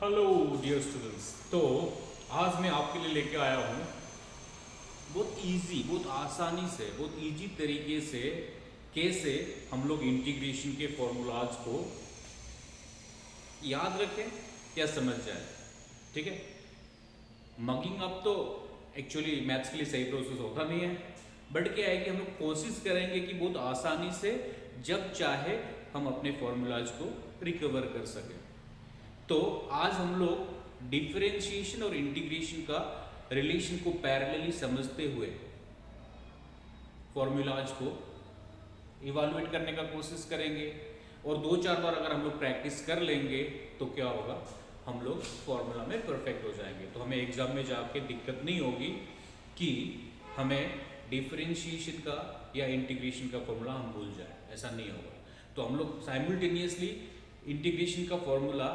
Hello dear students. तो आज मैं आपके लिए लेके आया हूँ बहुत इजी, बहुत आसानी से, बहुत इजी तरीके से कैसे हम लोग इंटीग्रेशन के फॉर्मूलाज को याद रखें या समझ जाए। ठीक है, मगिंग अप तो एक्चुअली मैथ्स के लिए सही प्रोसेस होता नहीं है, बट क्या है कि हम लोग कोशिश करेंगे कि बहुत आसानी से जब चाहे हम अपने फॉर्मूलाज को रिकवर कर सकें। तो आज हम लोग डिफरेंशिएशन और इंटीग्रेशन का रिलेशन को पैरेलली समझते हुए फॉर्मूलाज को इवालुएट करने का कोशिश करेंगे, और 2-4 बार अगर हम लोग प्रैक्टिस कर लेंगे तो क्या होगा, हम लोग फॉर्मूला में परफेक्ट हो जाएंगे। तो हमें एग्जाम में जाके दिक्कत नहीं होगी कि हमें डिफरेंशिएशन का या इंटीग्रेशन का फॉर्मूला हम भूल जाए, ऐसा नहीं होगा। तो हम लोग साइमल्टेनियसली इंटीग्रेशन का फॉर्मूला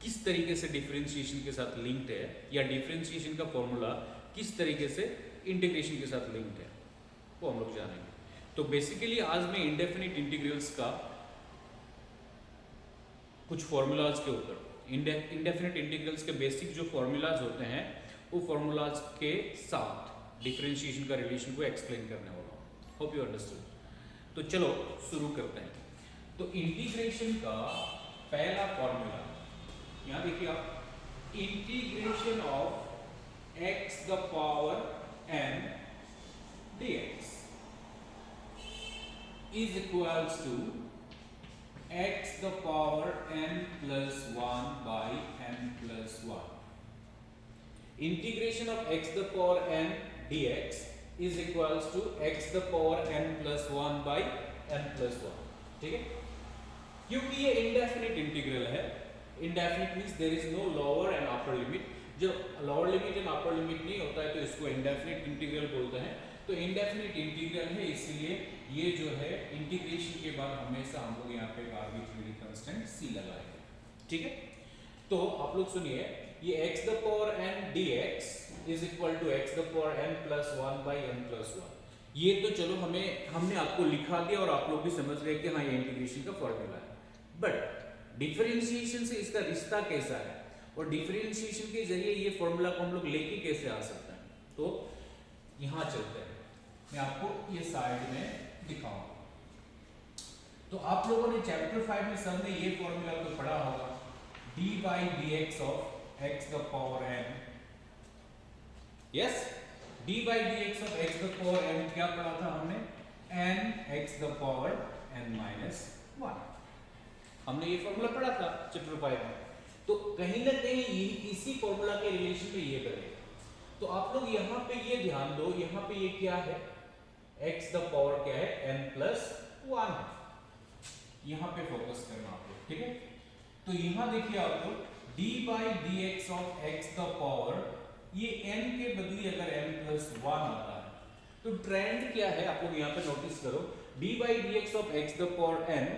किस तरीके से डिफरेंशिएशन के साथ लिंक्ड है या डिफरेंशिएशन का फॉर्मूला किस तरीके से इंटीग्रेशन के साथ लिंक्ड है, वो हम लोग जानेंगे। तो बेसिकली आज मैं इंडेफिनिट इंटीग्रल्स का कुछ फॉर्मूलाज के ऊपर, इंडेफिनिट इंटीग्रल्स के बेसिक जो फॉर्मूलाज होते हैं वो फॉर्मूलाज के साथ डिफरेंशिएशन का रिलेशन को एक्सप्लेन करने वाला हूँ। Hope you understood. तो चलो शुरू करते हैं। तो इंटीग्रेशन का पहला फॉर्मूला यहाँ देखिए आप, integration of x the power n dx is equals to x the power n plus 1 by n plus 1. Integration of x the power n dx is equals to x the power n plus 1 by n plus 1. ठीक है, क्योंकि ये indefinite integral है। Indefinite means there is no lower and upper limit. जब lower limit and upper limit नहीं होता है तो इसको इंडेफिनिट इंटीग्रल बोलते हैं। तो इंडेफिनिट इंटीग्रल है, इसलिए ये जो है इंटीग्रेशन के बाद हमेशा हम लोग यहाँ पे आर्बिट्रेरी कांस्टेंट c लगाएंगे। ठीक है, तो आप लोग सुनिए, ये x the power n dx is equal to x the power n plus 1 by n plus 1। ये तो चलो हमने आपको लिखा दिया और आप लोग भी समझ गए कि हाँ ये इंटीग्रेशन का फॉर्मूला है। बट डिफरेंशिएशन से इसका रिश्ता कैसा है और डिफरेंशिएशन के जरिए ये फॉर्मूला को हम लोग लेके कैसे आ सकते हैं, तो यहां चलते हैं। मैं आपको ये साइड में दिखाऊंगा। तो आप लोगों ने चैप्टर 5 में सब ने ये फॉर्मूला तो पढ़ा होगा, dy dx of x the power n। Yes, dy dx of x the power n क्या पढ़ा था हमने, n x the power n minus 1। हमने ये फॉर्मूला पढ़ा था चैप्टर 5 में। तो कहीं ना कहीं इसी फॉर्मूला के रिलेशन में ये करेंगे। तो आप लोग यहाँ पे ये ध्यान दो, यहाँ पे ये क्या है, x द पावर क्या है, n प्लस 1 है। यहाँ पे फोकस करना आप लोग, ठीक है। तो यहाँ देखिए आप लोग, dy dx of x the power, ये n के बदले अगर n प्लस 1 आता है तो ट्रेंड क्या है आप लोग यहाँ पे नोटिस करो, dy dx of x the power n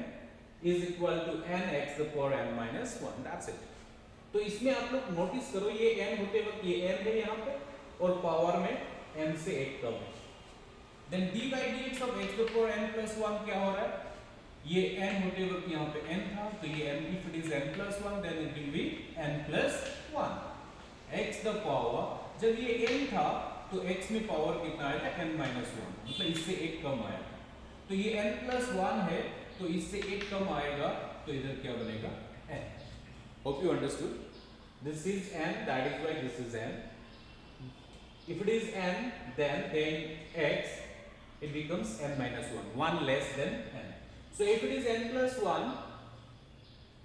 is equal to n x the power n minus 1, that's it। तो इसमें आप लोग नोटिस करो, ये n होते वक्त ये n है यहाँ पे और पावर में n से एक कम है। Then dy dx of x the power n plus 1 क्या हो रहा है, ये n होते वक्त यहाँ पे n था तो ये n, if it is n plus 1 then it will be n plus 1 x the power। जब ये n था तो x में पावर कितना आया था, n minus 1, मतलब इससे एक कम आया था। तो ये n plus 1 है तो इससे एक कम आएगा तो इधर क्या बनेगा, n। Hope you understood. This is n, that is why this is n। If it is n then x it becomes n minus 1, 1 less than n। so if it is n plus 1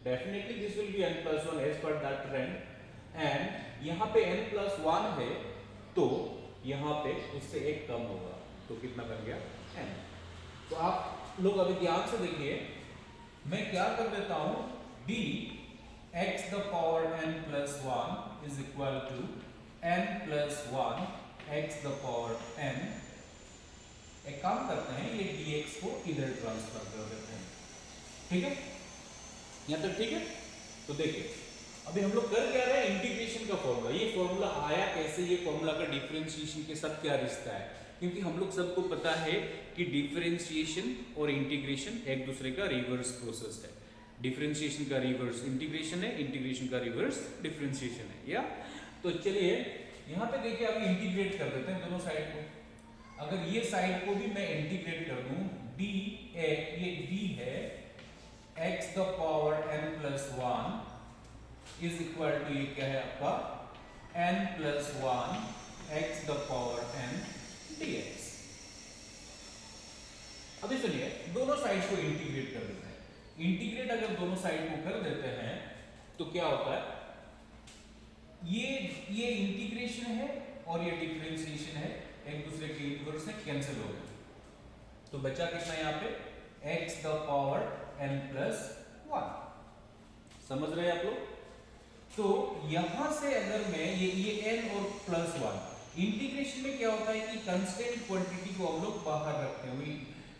definitely this will be n plus 1 as per that trend, and यहाँ पे n plus 1 है तो यहाँ पे उससे एक कम होगा तो कितना बन गया, n। तो आप लोग अभी ध्यान से देखिए, मैं क्या कर देता हूं, d x the power n plus 1 is equal to n plus 1 x the power n। एक काम करते हैं, ये dx को इधर ट्रांसफर कर देते हैं, ठीक है, यहाँ तक ठीक है। तो देखिए अभी हम लोग कर क्या रहे हैं, इंटीग्रेशन का फॉर्मूला। ये फॉर्मूला आया कैसे, ये फॉर्मूला का डिफरेंशिएशन के साथ क्या रिश्ता है, क्योंकि हम लोग सबको पता है कि डिफरेंशिएशन और इंटीग्रेशन एक दूसरे का रिवर्स प्रोसेस है। डिफरेंशिएशन का रिवर्स इंटीग्रेशन है, इंटीग्रेशन का रिवर्स डिफरेंशिएशन है। या तो चलिए यहाँ पे देखिए अभी इंटीग्रेट कर देते हैं दोनों साइड को। अगर ये साइड को भी मैं इंटीग्रेट कर दूं, डी ए ये डी है x the power n plus 1 is equal to ये क्या है आपका n plus 1 x the power n dx। अभी सुनिए दोनों साइड को इंटीग्रेट कर देते हैं। इंटीग्रेट अगर दोनों साइड को कर देते हैं तो क्या होता है, ये इंटीग्रेशन है और ये डिफरेंशिएशन है, एक दूसरे के इनवर्स से कैंसिल हो गए। तो बचा कितना यहाँ पे x the power n plus 1। समझ रहे हैं आप लोग? तो यहां से अगर मैं ये n और प्लस 1 इंटीग्रेशन में क्या होता है कि कांस्टेंट क्वांटिटी को हम लोग बाहर रखते हैं, we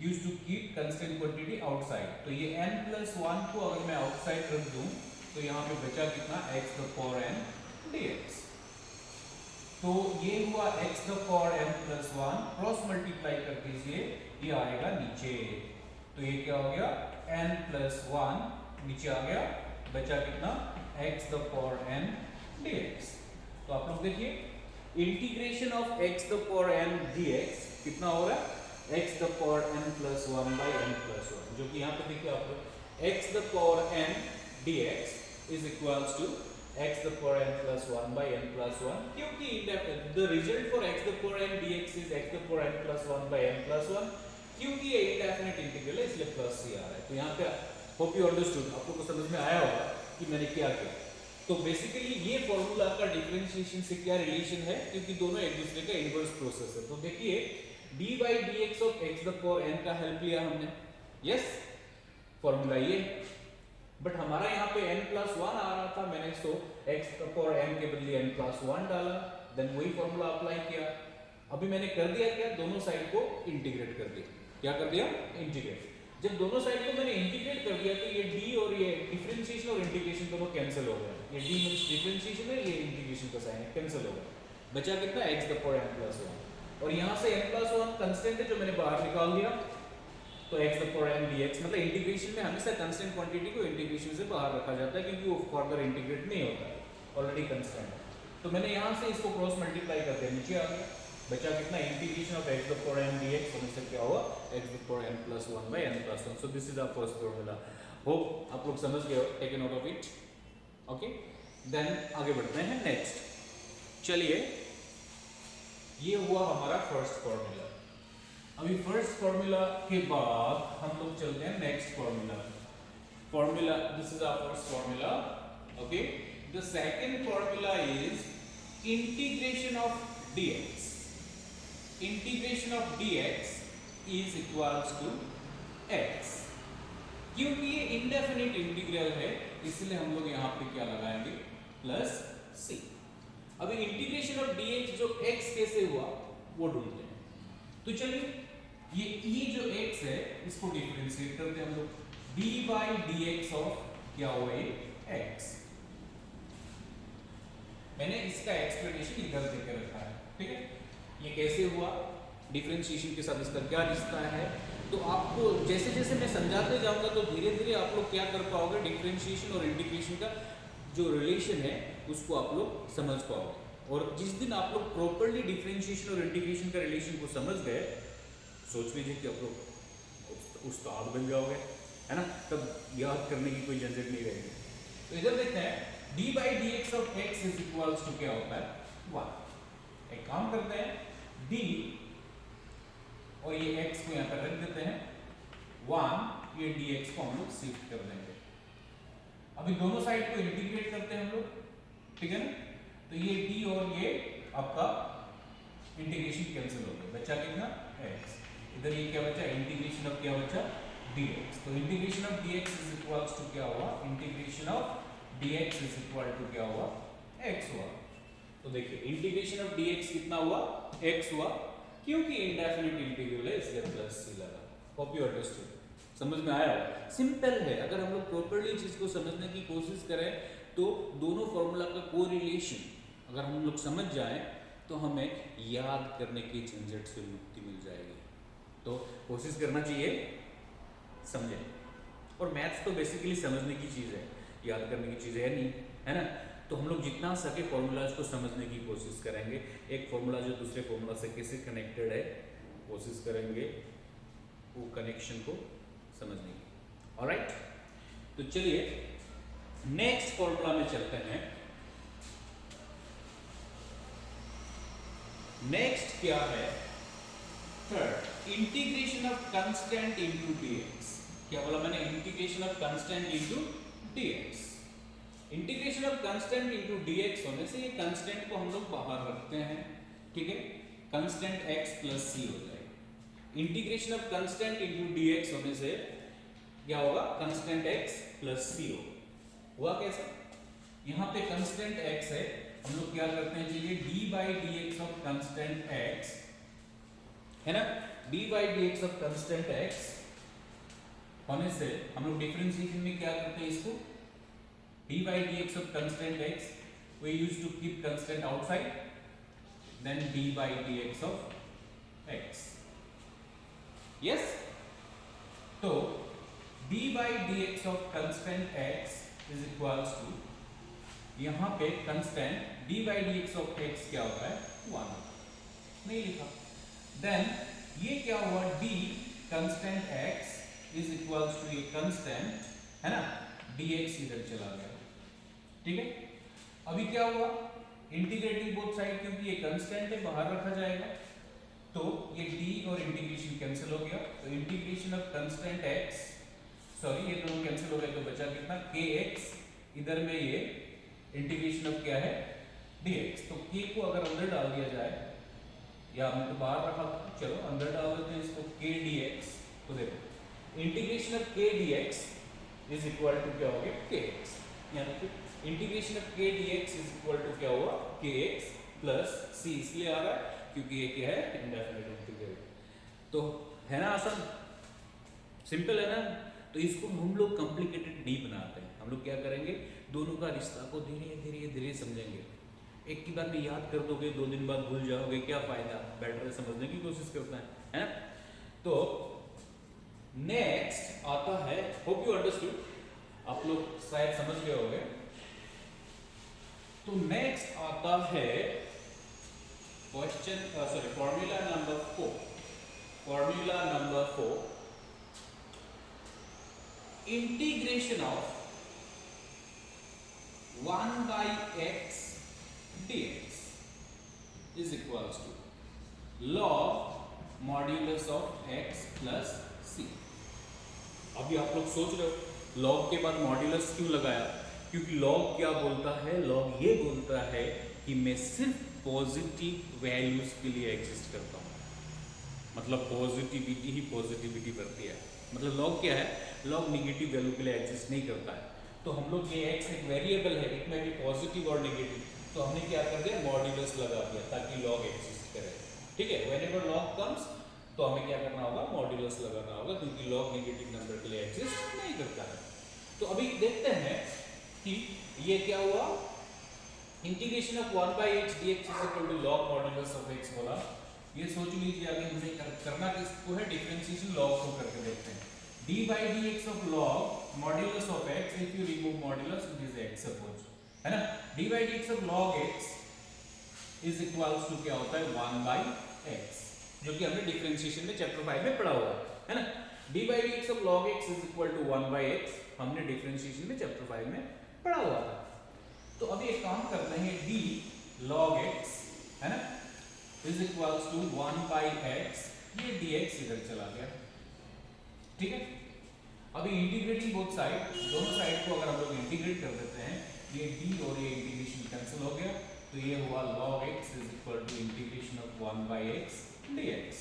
used to keep constant quantity outside. तो ये n प्लस 1 को अगर मैं आउटसाइड रख दूं तो यहाँ पे बचा कितना x the power n dx। तो ये हुआ x the power n plus 1 cross multiply कर दीजिए, ये आएगा नीचे। तो ये क्या हो गया n प्लस 1 नीचे आ गया, बचा कितना x the power n dx। तो आप लोग देखिए integration of x the power n dx कितना हो रहा है x the power n plus 1 by n plus 1, जो कि यहाँ पे देखिए आप लोग x the power n dx is equals to x the power n plus 1 by n plus 1, क्योंकि the result for x the power n dx is x the power n plus 1 by n plus 1, क्योंकि ये indefinite integral है इसलिए plus सी आ रहा है। तो यहाँ पे होप यू अंडरस्टूड, आप लोगों को समझ में आया होगा कि मैंने क्या किया। तो बेसिकली ये फॉर्मूला का डिफरेंशिएशन से क्या रिलेशन है, क्योंकि दोनों एक दूसरे का इनवर्स प्रोसेस है। तो देखिए dy dx of x the power n का हेल्प लिया हमने, यस फॉर्मूला ये, बट हमारा यहाँ पे n प्लस 1 आ रहा था, मैंने सो x पावर n के बदले n प्लस 1 डाला, देन वही फॉर्मूला अप्लाई किया। अभी मैंने कर दिया क्या, दोनों साइड को इंटीग्रेट कर दिया। क्या कर दिया, इंटीग्रेट। जब दोनों साइड को मैंने इंटीग्रेट कर दिया तो ये d और ये डिफरेंशिएशन और इंटीग्रेशन दोनों कैंसिल हो गए। ये d मींस डिफरेंशिएशन है, ये इंटीग्रेशन का साइन है, कैंसिल हो गया। बचा कितना x the power n plus 1, और यहाँ से n प्लस 1 कांस्टेंट है जो मैंने बाहर निकाल दिया। तो x the power n dx मतलब इंटीग्रेशन में हमेशा कांस्टेंट क्वांटिटी को इंटीग्रेशन से बाहर रखा जाता है, क्योंकि वो फर्दर इंटीग्रेट नहीं होता है, ऑलरेडी कांस्टेंट है। तो मैंने यहाँ से इसको क्रॉस मल्टीप्लाई कर दिया, नीचे आ गया, बचा कितना integration of x the power n dx, तो इससे क्या हुआ x the power n plus 1 by n plus 1। So this is our first formula. Hope आप लोग समझ गए हो, take a note of it. Okay, then आगे बढ़ते हैं नेक्स्ट। चलिए ये हुआ हमारा फर्स्ट फॉर्मूला। अभी फर्स्ट फॉर्मूला के बाद हम लोग चलते हैं next formula. Formula, this is our first formula. Okay, the second formula is integration of dx। Integration of dx is equals to x। क्योंकि ये इंडेफिनिट इंटीग्रल है इसलिए हम लोग यहाँ पे क्या लगाएंगे, प्लस c। अभी इंटीग्रेशन ऑफ dx जो x कैसे हुआ वो ढूंढते हैं। तो चलिए ये जो x है इसको डिफरेंशिएट करते हैं हम लोग, dy dx ऑफ क्या हुआ ये x। मैंने इसका एक्सप्लेनेशन इधर देकर रखा है, ठीक है। ये कैसे हुआ, डिफरेंशिएशन के साथ इसका क्या रिश्ता है, तो आपको जैसे जैसे मैं समझाते जाऊंगा तो धीरे धीरे आप लोग क्या कर पाओगे, डिफरेंशिएशन और इंटीग्रेशन का जो रिलेशन है उसको आप लोग समझ पाओगे। और जिस दिन आप लोग प्रॉपर्ली डिफरेंशिएशन और इंटीग्रेशन का रिलेशन को समझ गए, सोच लीजिए कि आप लोग उस्ताद बन जाओगे, है ना, तब याद करने की कोई झंझट नहीं रहेगी। तो इधर देखते हैं dy dx of x is equals to क्या होता है 1। एक काम करते हैं, d और ये x को यहाँ पर रख देते हैं 1, ये dx को हम लोग शिफ्ट कर देंगे। अभी दोनों साइड को इंटीग्रेट करते हैं हम लोग, ठीक है ना। तो ये d और ये आपका इंटीग्रेशन कैंसिल हो गया, बचा कितना x। इधर ये क्या बचा, इंटीग्रेशन ऑफ क्या बचा dx। तो integration of dx is equals to क्या हुआ, integration of dx is equal to क्या हुआ x हुआ। तो देखिए इंटीग्रेशन ऑफ dx कितना हुआ x हुआ, क्योंकि इंडेफिनिट इंटीग्रल है इसलिए प्लस c लगा। होप यू अंडरस्टूड, समझ में आया। सिंपल है, अगर हम लोग प्रॉपर्ली चीज को समझने की कोशिश करें तो दोनों फॉर्मूला का कोरिलेशन अगर हम लोग समझ जाएं तो हमें याद करने की झंझट से मुक्ति मिल जाएगी। तो कोशिश करना चाहिए, समझें। और मैथ्स तो बेसिकली समझने की चीज़ है, याद करने की चीज़ है नहीं, है ना। तो हम लोग जितना सके फॉर्मूलाज को समझने की कोशिश करेंगे, एक फॉर्मूला जो दूसरे फॉर्मूला से कैसे कनेक्टेड है कोशिश करेंगे वो कनेक्शन को समझने की। ऑलराइट, तो चलिए नेक्स्ट फॉर्मूला में चलते हैं। नेक्स्ट क्या है, third, integration of constant into dx. क्या बोला मैंने, integration of constant into dx. Integration of constant into dx होने से ये कांस्टेंट को हम लोग बाहर रखते हैं, ठीक है, कांस्टेंट x प्लस सी हो जाएगा। Integration of constant into dx होने से क्या होगा, कांस्टेंट x प्लस सी होगा। हुआ कैसे, यहां पे कांस्टेंट x है, हम लोग क्या करते हैं, चलिए d by D x of constant x है ना, d by D x of constant x होने से हम लोग डिफरेंशिएशन में क्या करते हैं, इसको d by dx of constant x we used to keep constant outside, then d by dx of x, yes। तो d by dx of constant x is equals to, यहाँ पे constant d by dx of x क्या होता है, 1, नहीं लिखा। then ये क्या हुआ, d constant x is equals to ये constant है ना, dx इधर चला गया, ठीक है। अभी क्या हुआ, इंटीग्रेटिंग बोथ साइड, क्योंकि ये कांस्टेंट है बाहर रखा जाएगा, तो ये d और इंटीग्रेशन कैंसिल हो गया, तो integration of constant x, sorry ये दोनों कैंसिल हो गए, तो बचा कितना, kx, इधर में ये इंटीग्रेशन ऑफ क्या है, dx। तो k को अगर अंदर डाल दिया जाए, या हमने तो बाहर रखा, चलो अंदर डाल देते हैं इसको, k dx, तो देखो integration of k dx is equal to क्या हो गया, kx, यानी कि integration of k dx is equal to क्या हुआ, kx प्लस c, इसलिए आ रहा है क्योंकि ये क्या है, इंडेफिनिट इंटीग्रल। तो है ना आसान, सिंपल है ना। तो इसको हम लोग कॉम्प्लिकेटेड डी बनाते हैं। हम लोग क्या करेंगे, दोनों का रिश्ता को धीरे धीरे धीरे समझेंगे। एक की बार में याद कर दोगे, 2 दिन बाद भूल जाओगे, क्या फायदा, बेटर समझने की कोशिश करते हैं, है ना। तो नेक्स्ट आता है, होप यू अंडरस्टूड, आप लोग शायद समझ गए होंगे। तो नेक्स्ट आता है question, sorry formula number 4। Formula number 4, integration of 1 by x dx is equals to log modulus of x plus c। अभी आप लोग सोच रहे हो लॉग के बाद मॉड्यूलस क्यों लगाया, क्योंकि लॉग क्या बोलता है, लॉग ये बोलता है कि मैं सिर्फ पॉजिटिव वैल्यूज के लिए एग्जिस्ट करता हूँ, मतलब पॉजिटिविटी ही पॉजिटिविटी करती है। मतलब लॉग क्या है, लॉग निगेटिव वैल्यू के लिए एग्जिस्ट नहीं करता है। तो हम लोग ये x एक वेरिएबल है, इट में भी पॉजिटिव और नेगेटिव, तो हमने क्या कर दिया, मॉड्यूलस लगा दिया ताकि लॉग एग्जिस्ट करे, ठीक है। व्हेनेवर लॉग कम्स तो हमें क्या करना होगा, मॉड्यूलस लगाना होगा, क्योंकि लॉग नेगेटिव नंबर के लिए एग्जिस्ट नहीं करता है। तो अभी देखते हैं कि ये क्या हुआ, integration of 1 by x dx is equal to log modulus of x बोला। ये सोच लीजिए, अभी हमने करना किसको है, डिफरेंशिएशन लॉग को करके देखते हैं। d by dx of log modulus of x, if you remove modulus it is x suppose, है ना। d by dx of log x is equals to क्या होता है, 1 by x, जो कि हमने डिफरेंशिएशन में चैप्टर 5 में पढ़ा हुआ है ना। d by dx of log x is equal to 1 by x हमने डिफरेंशिएशन में चैप्टर 5 में पढ़ा हुआ था। तो अभी एक काम करते हैं, d log x है ना is equals to 1 by x, ये dx इधर चला गया, ठीक है। अभी इंटीग्रेटिंग बोथ साइड, दोनों साइड को अगर हम लोग इंटीग्रेट कर देते हैं, ये d और ये इंटीग्रेशन कैंसिल हो गया, तो ये हुआ log x is equal to integration of 1 by x dx।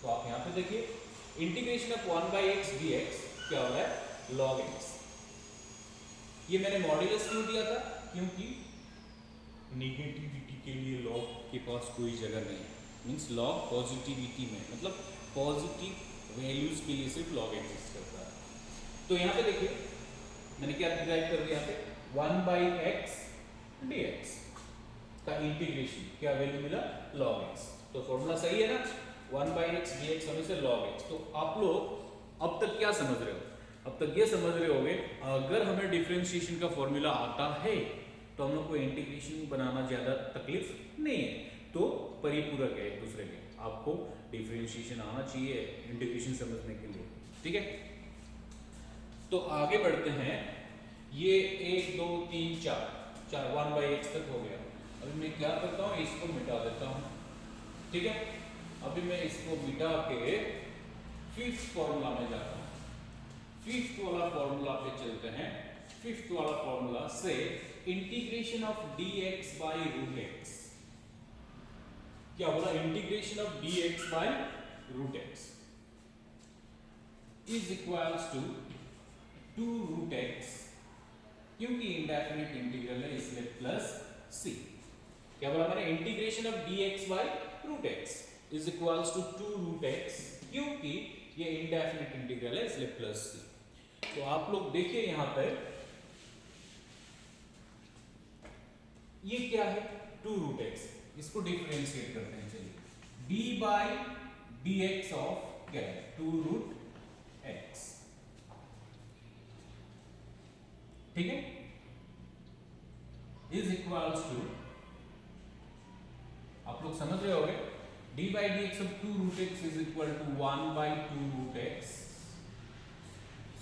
तो आप यहाँ पे देखिए integration of 1 by x dx क्या हो रहा है, log x। ये मैंने मॉड्यूलस क्यों दिया था, क्योंकि नेगेटिविटी के लिए लॉग के पास कोई जगह नहीं है, मींस लॉग पॉजिटिविटी में, मतलब पॉजिटिव वैल्यूज के लिए सिर्फ लॉग एग्जिस्ट करता है। तो यहाँ पे देखिए मैंने क्या डिराइव कर दिया, यहाँ पे 1 by x dx का इंटीग्रेशन क्या वैल्यू मिला, log x। तो फॉर्मूला सही है ना, 1 by x dx होने से log x। तो आप लोग अब तक क्या समझ रहे हो, अब तक ये समझ रहे होगे, अगर हमें डिफरेंशिएशन का फॉर्मूला आता है तो हम लोग को इंटीग्रेशन बनाना ज्यादा तकलीफ नहीं है, तो परिपूरक है एक दूसरे के। आपको डिफरेंशिएशन आना चाहिए इंटीग्रेशन समझने के लिए, ठीक है। तो आगे बढ़ते हैं, ये 1 2 3 4 1/x तक हो गया। अभी मैं क्या करता हूँ, इसको मिटा देता हूँ, ठीक है। अभी मैं इसको मिटा के फिफ्थ फॉर्मूला में जाता हूँ। फिफ्थ वाला फॉर्मूला पे चलते हैं। फिफ्थ वाला फॉर्मूला से integration of dx by root x, क्या बोला, integration of dx by root x is equals to 2 root x, क्योंकि इंडेफिनिट इंटीग्रल है इसलिए प्लस c। क्या बोला मैंने, integration of dx by root x is equals to 2 root x, क्योंकि ये इंडेफिनिट इंटीग्रल है इसलिए प्लस c। तो आप लोग देखिए यहां पर ये क्या है, 2 रूट एक्स, इसको डिफरेंशिएट करते हैं। चलिए d बाई dx ऑफ क्या है, 2 रूट एक्स, ठीक है, इज इक्वल्स टू, आप लोग समझ रहे होंगे, d by dx of 2 root x is equal to 1 by 2 root x.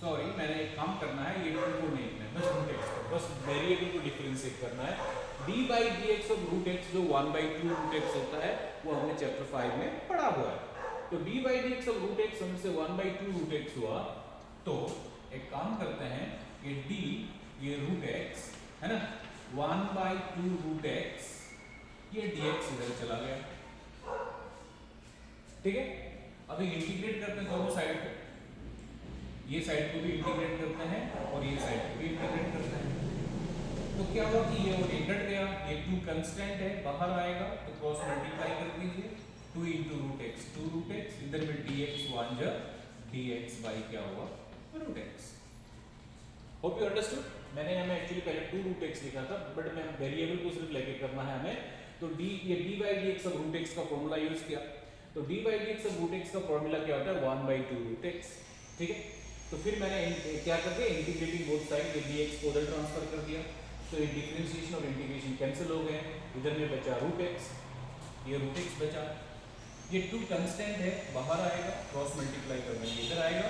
Sorry, मैंने एक काम करना है, ये 2 को नहीं लिखना है, बस रूट एक्स को, बस वेरिएबल को डिफरेंशिएट करना है। d by dx of root x जो 1 बाई 2 रूट एक्स होता है वो हमने चैप्टर 5 में पढ़ा हुआ है। तो d by dx of root x हमसे 1 बाई 2 रूट एक्स हुआ, तो एक काम करते हैं, ये d, ये रूट एक्स है ना, 1 बाई 2 रूट एक्स, ये dx इधर चला गया, ठीक है। अभी इंटीग्रेट करते हैं दोनों साइड को, ये साइड को भी इंटीग्रेट करते हैं और ये साइड को भी इंटीग्रेट करते हैं। तो क्या हुआ कि ये और ये कट गया, ये 2 कांस्टेंट है, बाहर आएगा तो क्रॉस मल्टीप्लाई कर दीजिए, 2 into root x, 2 root x, इधर में dx 1 जा dx बाई क्या हुआ, root x. Hope you understood. मैंने हमें एक्चुअली पहले 2 रूट एक्स लिखा था, बट मैं वेरिएबल को सिर्फ लेके करना है हमें, तो d, ये d by dx of root x का फॉर्मूला यूज किया। तो d by dx of root x का फॉर्मूला क्या होता है, 1 बाई 2 रूट एक्स, ठीक है। तो फिर मैंने क्या कर दिया, इंटीग्रेटिंग बोथ साइड, ये dx को उधर ट्रांसफर कर दिया, तो ये डिफरेंशिएशन और इंटीग्रेशन कैंसिल हो गए, इधर में बचा रूट एक्स, ये रूट एक्स बचा, ये 2 कांस्टेंट है, बाहर आएगा, क्रॉस मल्टीप्लाई करने में इधर आएगा,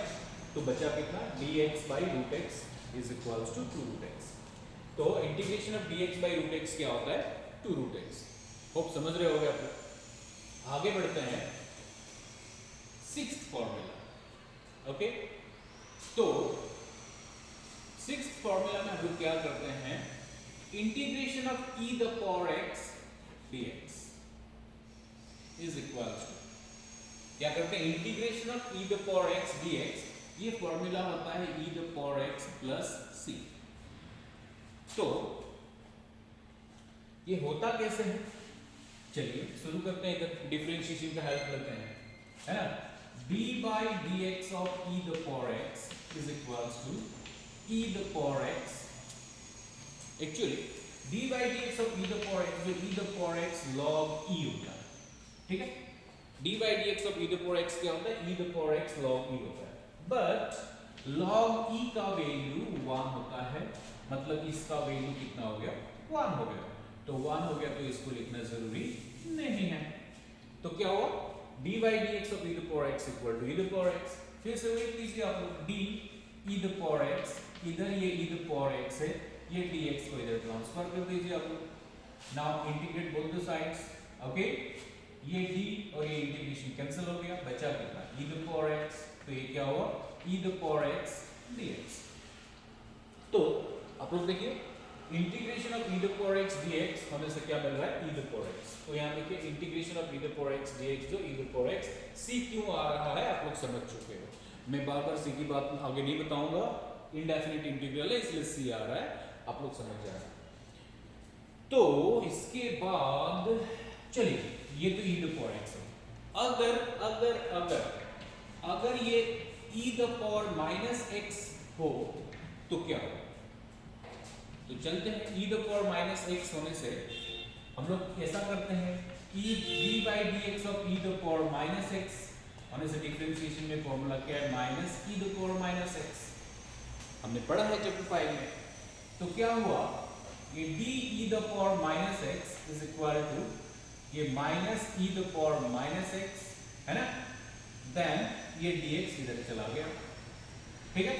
तो बचा कितना, dx by root x is equals to 2 root x. तो integration of dx by root x क्या होता है, 2 रूट एक्स। होप समझ रहे होगे आप लोग। आगे बढ़ते हैं, सिक्स्थ फॉर्मूला, ओके। तो सिक्स्थ फॉर्मूला में हम लोग क्या करते हैं, integration of e the power x dx is equal to, क्या करते हैं, integration of e the power x dx, ये फॉर्मूला होता है e the power x plus c। तो ये होता कैसे है, चलिए शुरू करते हैं, इधर डिफरेंशिएशन का हेल्प लेते हैं, है ना। d by dx of e the power x is equals to e the power x, actually d by dx of e the power x, जो e the power x log e होता है, ठीक है। d by dx of e the power x क्या होता है, e the power x log e होता है, बट log e का वैल्यू 1 होता है, मतलब इसका वैल्यू कितना हो गया, 1 हो गया, तो 1 हो गया, तो इसको लिखना जरूरी नहीं है। तो क्या हुआ, d by dx of e the power x equal to e the power x, फिर से वही लीजिए आप लोग, d e the power x, इधर ये e द पावर x है, ये dx को इधर ट्रांसफर कर दीजिए आप लोग, now integrate both the sides, okay. ये d और ये इंटीग्रेशन कैंसिल हो गया, बचा कितना, e द पावर x, तो ये क्या हुआ, e the power x dx। तो आप लोग देखिए, integration of e the power x dx होने से क्या मिल रहा है, e द पावर x। तो यहाँ देखिए integration of e the power x dx, जो e the power x, c क्यों आ रहा है आप लोग समझ चुके हो, मैं बार बार c की बात आगे नहीं बताऊंगा, इंडेफिनिट इंटीग्रल है इसलिए c आ रहा है, आप लोग समझ जाए। तो इसके बाद चलिए, ये तो e द पावर x है, अगर अगर अगर अगर ये e the power minus x हो तो क्या हो, तो चलते हैं, e the power minus x होने से हम लोग ऐसा करते हैं कि d by dx of e the power minus x होने से डिफरेंशिएशन में फॉर्मूला क्या है, minus e the power minus x, हमने पढ़ा है चैप्टर 5 में। तो क्या हुआ, ये d e the power minus x is equal to ये minus e the power minus x है ना, देन ये dx इधर चला गया, ठीक है।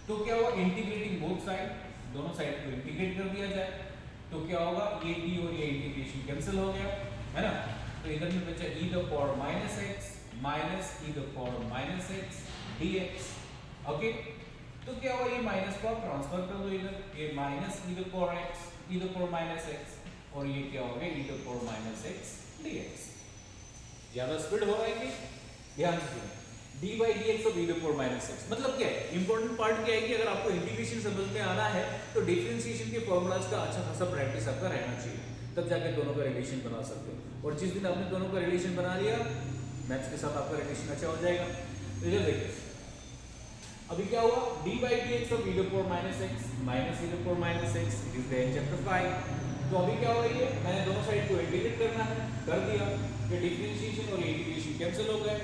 तो क्या हुआ, इंटीग्रेटिंग बोथ साइड, दोनों साइड को इंटीग्रेट कर दिया जाए तो क्या होगा, ये d और ये इंटीग्रेशन कैंसिल हो गया है ना। तो इधर में बचा e the power minus x minus e the power minus x dx, okay. तो क्या हुआ, ये माइनस को आप ट्रांसफर कर दो इधर, ये minus e the power x e the power minus x और ये क्या हो गया, e the power minus x dx। ज्यादा स्पीड हो रहा है कि, ध्यान से सुनिए, d by D x of e the power minus x मतलब क्या है, इंपॉर्टेंट पार्ट क्या है कि अगर आपको इंटीग्रेशन समझ में आना है तो डिफरेंशिएशन के फॉर्मूलाज का अच्छा खासा प्रैक्टिस आपका रहना चाहिए, तब जाके दोनों का रिलेशन बना सकते हो। और जिस दिन आपने दोनों का रिलेशन बना लिया, मैथ्स के साथ आपका रिलेशन अच्छा हो जाएगा। तो इधर देखिए, अभी क्या हुआ, d by D x of e the power minus x minus e the power minus x, it is there in chapter 5। तो अभी क्या हुआ, ये मैंने दोनों साइड को इंटीग्रेट करना है, कर दिया, ये डिफरेंशिएशन और इंटीग्रेशन कैंसिल हो गए,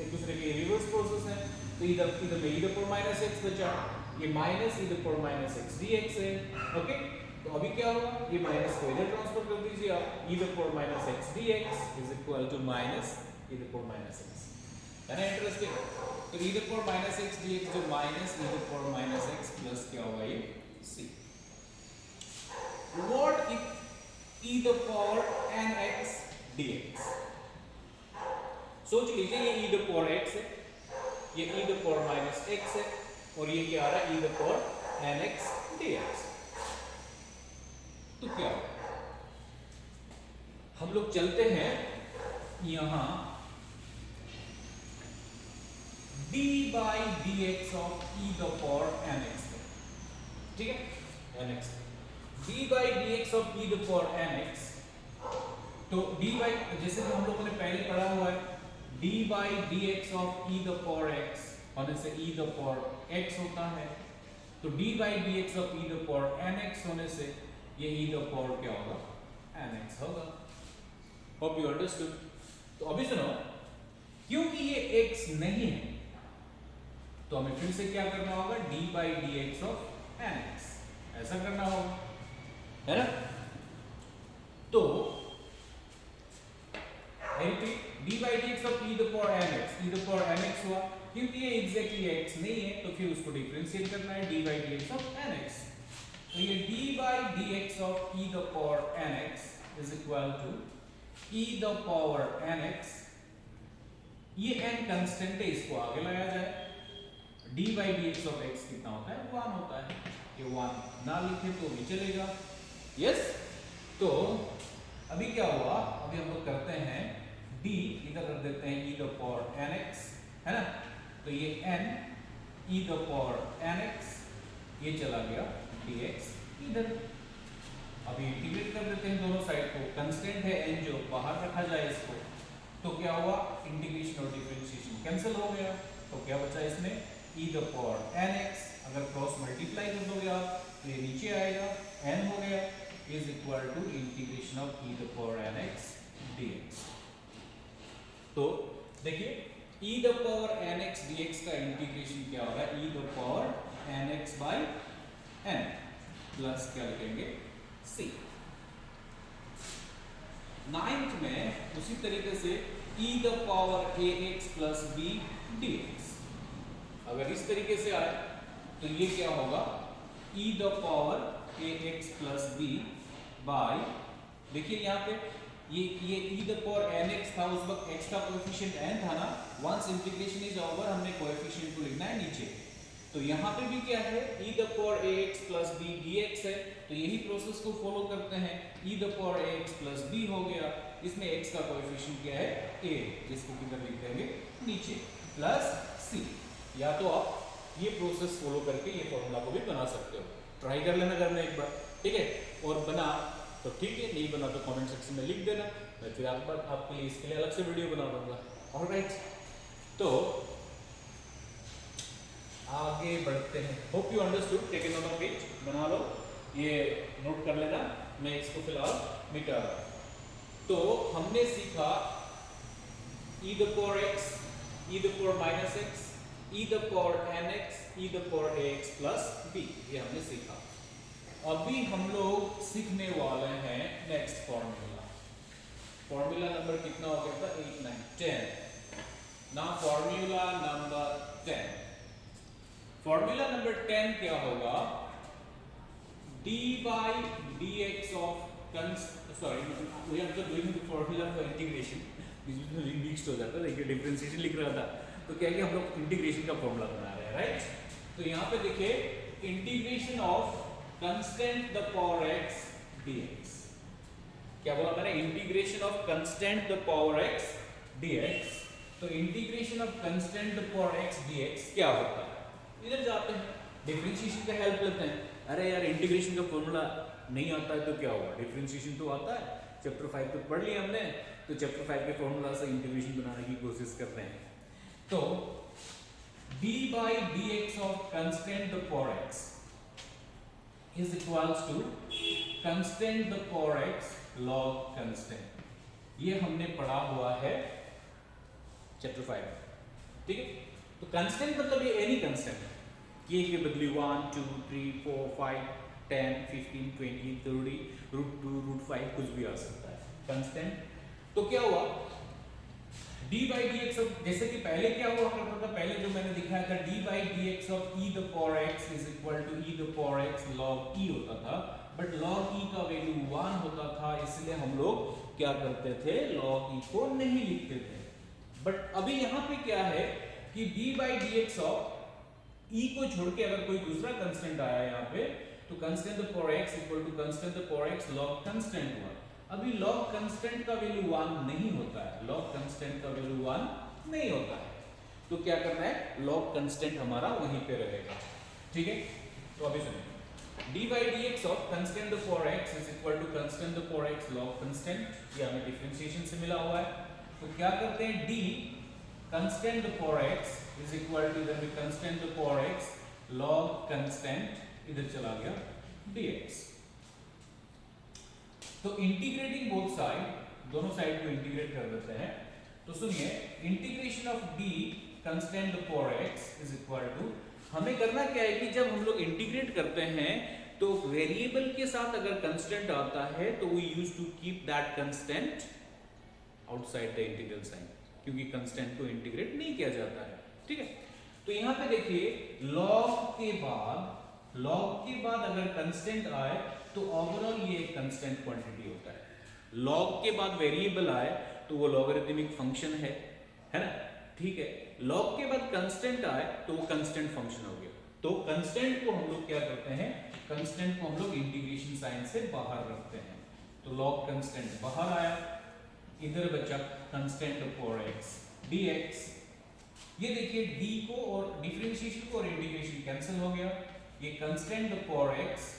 एक दूसरे के रिवर्स प्रोसेस है। तो इधर में ई द पावर माइनस एक्स बचा, ये minus e the power minus x dx है, ओके। तो अभी क्या हुआ, ये माइनस को इधर ट्रांसफर कर दीजिए आप, e the power minus x dx is equal to minus e the power minus x, है ना इंटरेस्टिंग। तो e the power minus x dx जो minus e the power minus x plus क्या होगा, ये c। What if e the power nx dx, सोच लीजिए ये e द पावर x है, ये e the power minus x है और ये क्या आ रहा है, e the power nx dx। तो क्या हम लोग चलते हैं यहां d by D x of e the power nx, ठीक है, nx d by D x of e the power nx। तो d बाई, जैसे कि हम लोगों ने पहले पढ़ा हुआ है, d by D x of e the power x होने से e द पावर x होता है, तो d by D x of e the power nx होने से ये e द पावर क्या होगा, nx होगा। Hope you understood. तो अभी सुनो, क्योंकि ये x नहीं है तो हमें फिर से क्या करना होगा, d by D x of nx, ऐसा करना होगा, है ना। तो d by D x of e the power nx, e the power nx हुआ, क्योंकि ये एग्जैक्टली x नहीं है तो फिर उसको डिफरेंशिएट करना है, d by D x of nx। तो ये d by D x of e the power nx is equal to e the power nx, ये n कांस्टेंट है, इसको आगे लाया जाए, d by D x of x कितना होता है, 1 होता है, ये 1 ना लिखे तो भी चलेगा, यस। तो अभी क्या हुआ, अभी हम लोग करते हैं d इधर रख देते हैं e द पावर nx, है ना। तो ये n e the power nx, ये चला गया dx इधर। अभी इंटीग्रेट कर देते हैं दोनों साइड को, कांस्टेंट है n जो, बाहर रखा जाए इसको, तो क्या हुआ, इंटीग्रेशन और डिफरेंशिएशन कैंसिल हो गया, तो क्या बचा इसमें, e द पावर nx, अगर क्रॉस मल्टीप्लाई कर दोगे आप तो ये नीचे आएगा, n हो गया is equal to integration of e the power nx dx। तो देखिए e the power nx dx का इंटीग्रेशन क्या होगा, e the power nx by n plus क्या लिखेंगे, c। 9th में उसी तरीके से e the power ax plus b dx, अगर इस तरीके से आए तो ये क्या होगा, e the power ax plus b by, देखिए यहाँ पे ये e द पावर nx था, उस वक्त x का कोएफिशिएंट n था ना, वंस इंटीग्रेशन इज ओवर हमने कोएफिशिएंट को लिखना है नीचे, तो यहाँ पे भी क्या है, e the power ax plus b dx है, तो यही प्रोसेस को फॉलो करते हैं, e the power ax plus b हो गया, इसमें x का कोएफिशिएंट क्या है, a, जिसको किधर लिख देंगे नीचे, प्लस c। या तो आप ये प्रोसेस फॉलो करके ये फॉर्मूला को भी बना सकते हो, ट्राई कर लेना घर में एक बार, ठीक है। और बना तो ठीक है, नहीं बना तो कमेंट सेक्शन में लिख देना, मैं फिर आपके लिए इसके लिए अलग से वीडियो बना दूंगा, ऑलराइट। तो आगे बढ़ते हैं, hope you understood, take a note of it, बना लो, ये नोट कर लेना, मैं इसको फिलहाल मिटा रहा हूं। तो हमने सीखा e the power x, e the power minus x e the power nx e the power ax plus b, ये हमने सीखा। अभी हम लोग सीखने वाले हैं नेक्स्ट फॉर्मूला। फॉर्मूला नंबर कितना हो गया था? 8 9 10। ना फॉर्मूला नंबर 10, फॉर्मूला नंबर 10 क्या होगा? dy dx of we are just doing the formula for integration, इसमें मिक्स हो जाता है। देखिए डिफरेंशिएशन लिख रहा था तो क्या हम लोग इंटीग्रेशन का फॉर्मूला बना रहे हैं, राइट? तो यहाँ पे देखिए integration of constant the power x dx। क्या बोला मैंने? Integration of constant the power x dx। तो integration of constant the power x dx क्या होता है? इधर जाते हैं, डिफरेंशिएशन का हेल्प लेते हैं। अरे यार इंटीग्रेशन का फॉर्मूला नहीं आता है तो क्या होगा? डिफरेंशिएशन तो आता है, चैप्टर 5 तो पढ़ लिया हमने, तो चैप्टर 5 के फॉर्मूला से इंटीग्रेशन बनाने की कोशिश करते हैं। तो d by dx of constant the power x is equals to constant the power x log constant। ये हमने पढ़ा हुआ है चैप्टर 5, ठीक है? तो constant मतलब ये एनी constant है, ये के बदले 1 2 3 4 5 10 15 20 30 √2 √5 कुछ भी आ सकता है constant। तो क्या हुआ? d by dx of, जैसे कि पहले क्या हुआ करता था, पहले जो मैंने दिखाया था d by dx of e the power x is equal to e the power x log e होता था, बट log e का वैल्यू 1 होता था, इसलिए हम लोग क्या करते थे? log e को नहीं लिखते थे। बट अभी यहाँ पे क्या है कि d by dx of e को छोड़ के अगर कोई दूसरा कांस्टेंट आया यहाँ पे, तो constant the power x equal to constant the power x log constant हुआ। अभी log कांस्टेंट का वैल्यू 1 नहीं होता है, log कांस्टेंट का वैल्यू 1 नहीं होता है, तो क्या करना है? log कांस्टेंट हमारा वहीं पे रहेगा, ठीक है? तो अभी सुनिए, d by dx of constant the power x is equal to constant the power x log constant, ये हमें डिफरेंशिएशन से मिला हुआ है। तो क्या करते हैं? d constant the power x is equal to इधर भी constant the power x log constant, इधर चला गया dx। तो इंटीग्रेटिंग बोथ साइड, दोनों साइड को इंटीग्रेट कर देते हैं। तो सुनिए, integration of d constant the power x is equal to, हमें करना क्या है कि जब हम लोग इंटीग्रेट करते हैं तो वेरिएबल के साथ अगर कंस्टेंट आता है तो we use to keep that constant outside the integral sign, क्योंकि कंस्टेंट को इंटीग्रेट नहीं किया जाता है, ठीक है? तो यहां पे देखिए log के बाद अगर कंस्टेंट आए तो ओवरऑल ये एक कांस्टेंट क्वांटिटी होता है। log के बाद वेरिएबल आए तो वो लॉगरिथमिक फंक्शन है ना? ठीक है। log के बाद कांस्टेंट आए तो वो कांस्टेंट फंक्शन हो गया। तो कांस्टेंट को हम लोग क्या करते हैं? कांस्टेंट को हम लोग इंटीग्रेशन साइन से बाहर रखते हैं। तो log कांस्टेंट बाहर आया, इधर बचा कांस्टेंट पावर x dx। ये देखिए d को और डिफरेंशिएशन को और इंटीग्रेशन कैंसिल हो गया, ये constant power x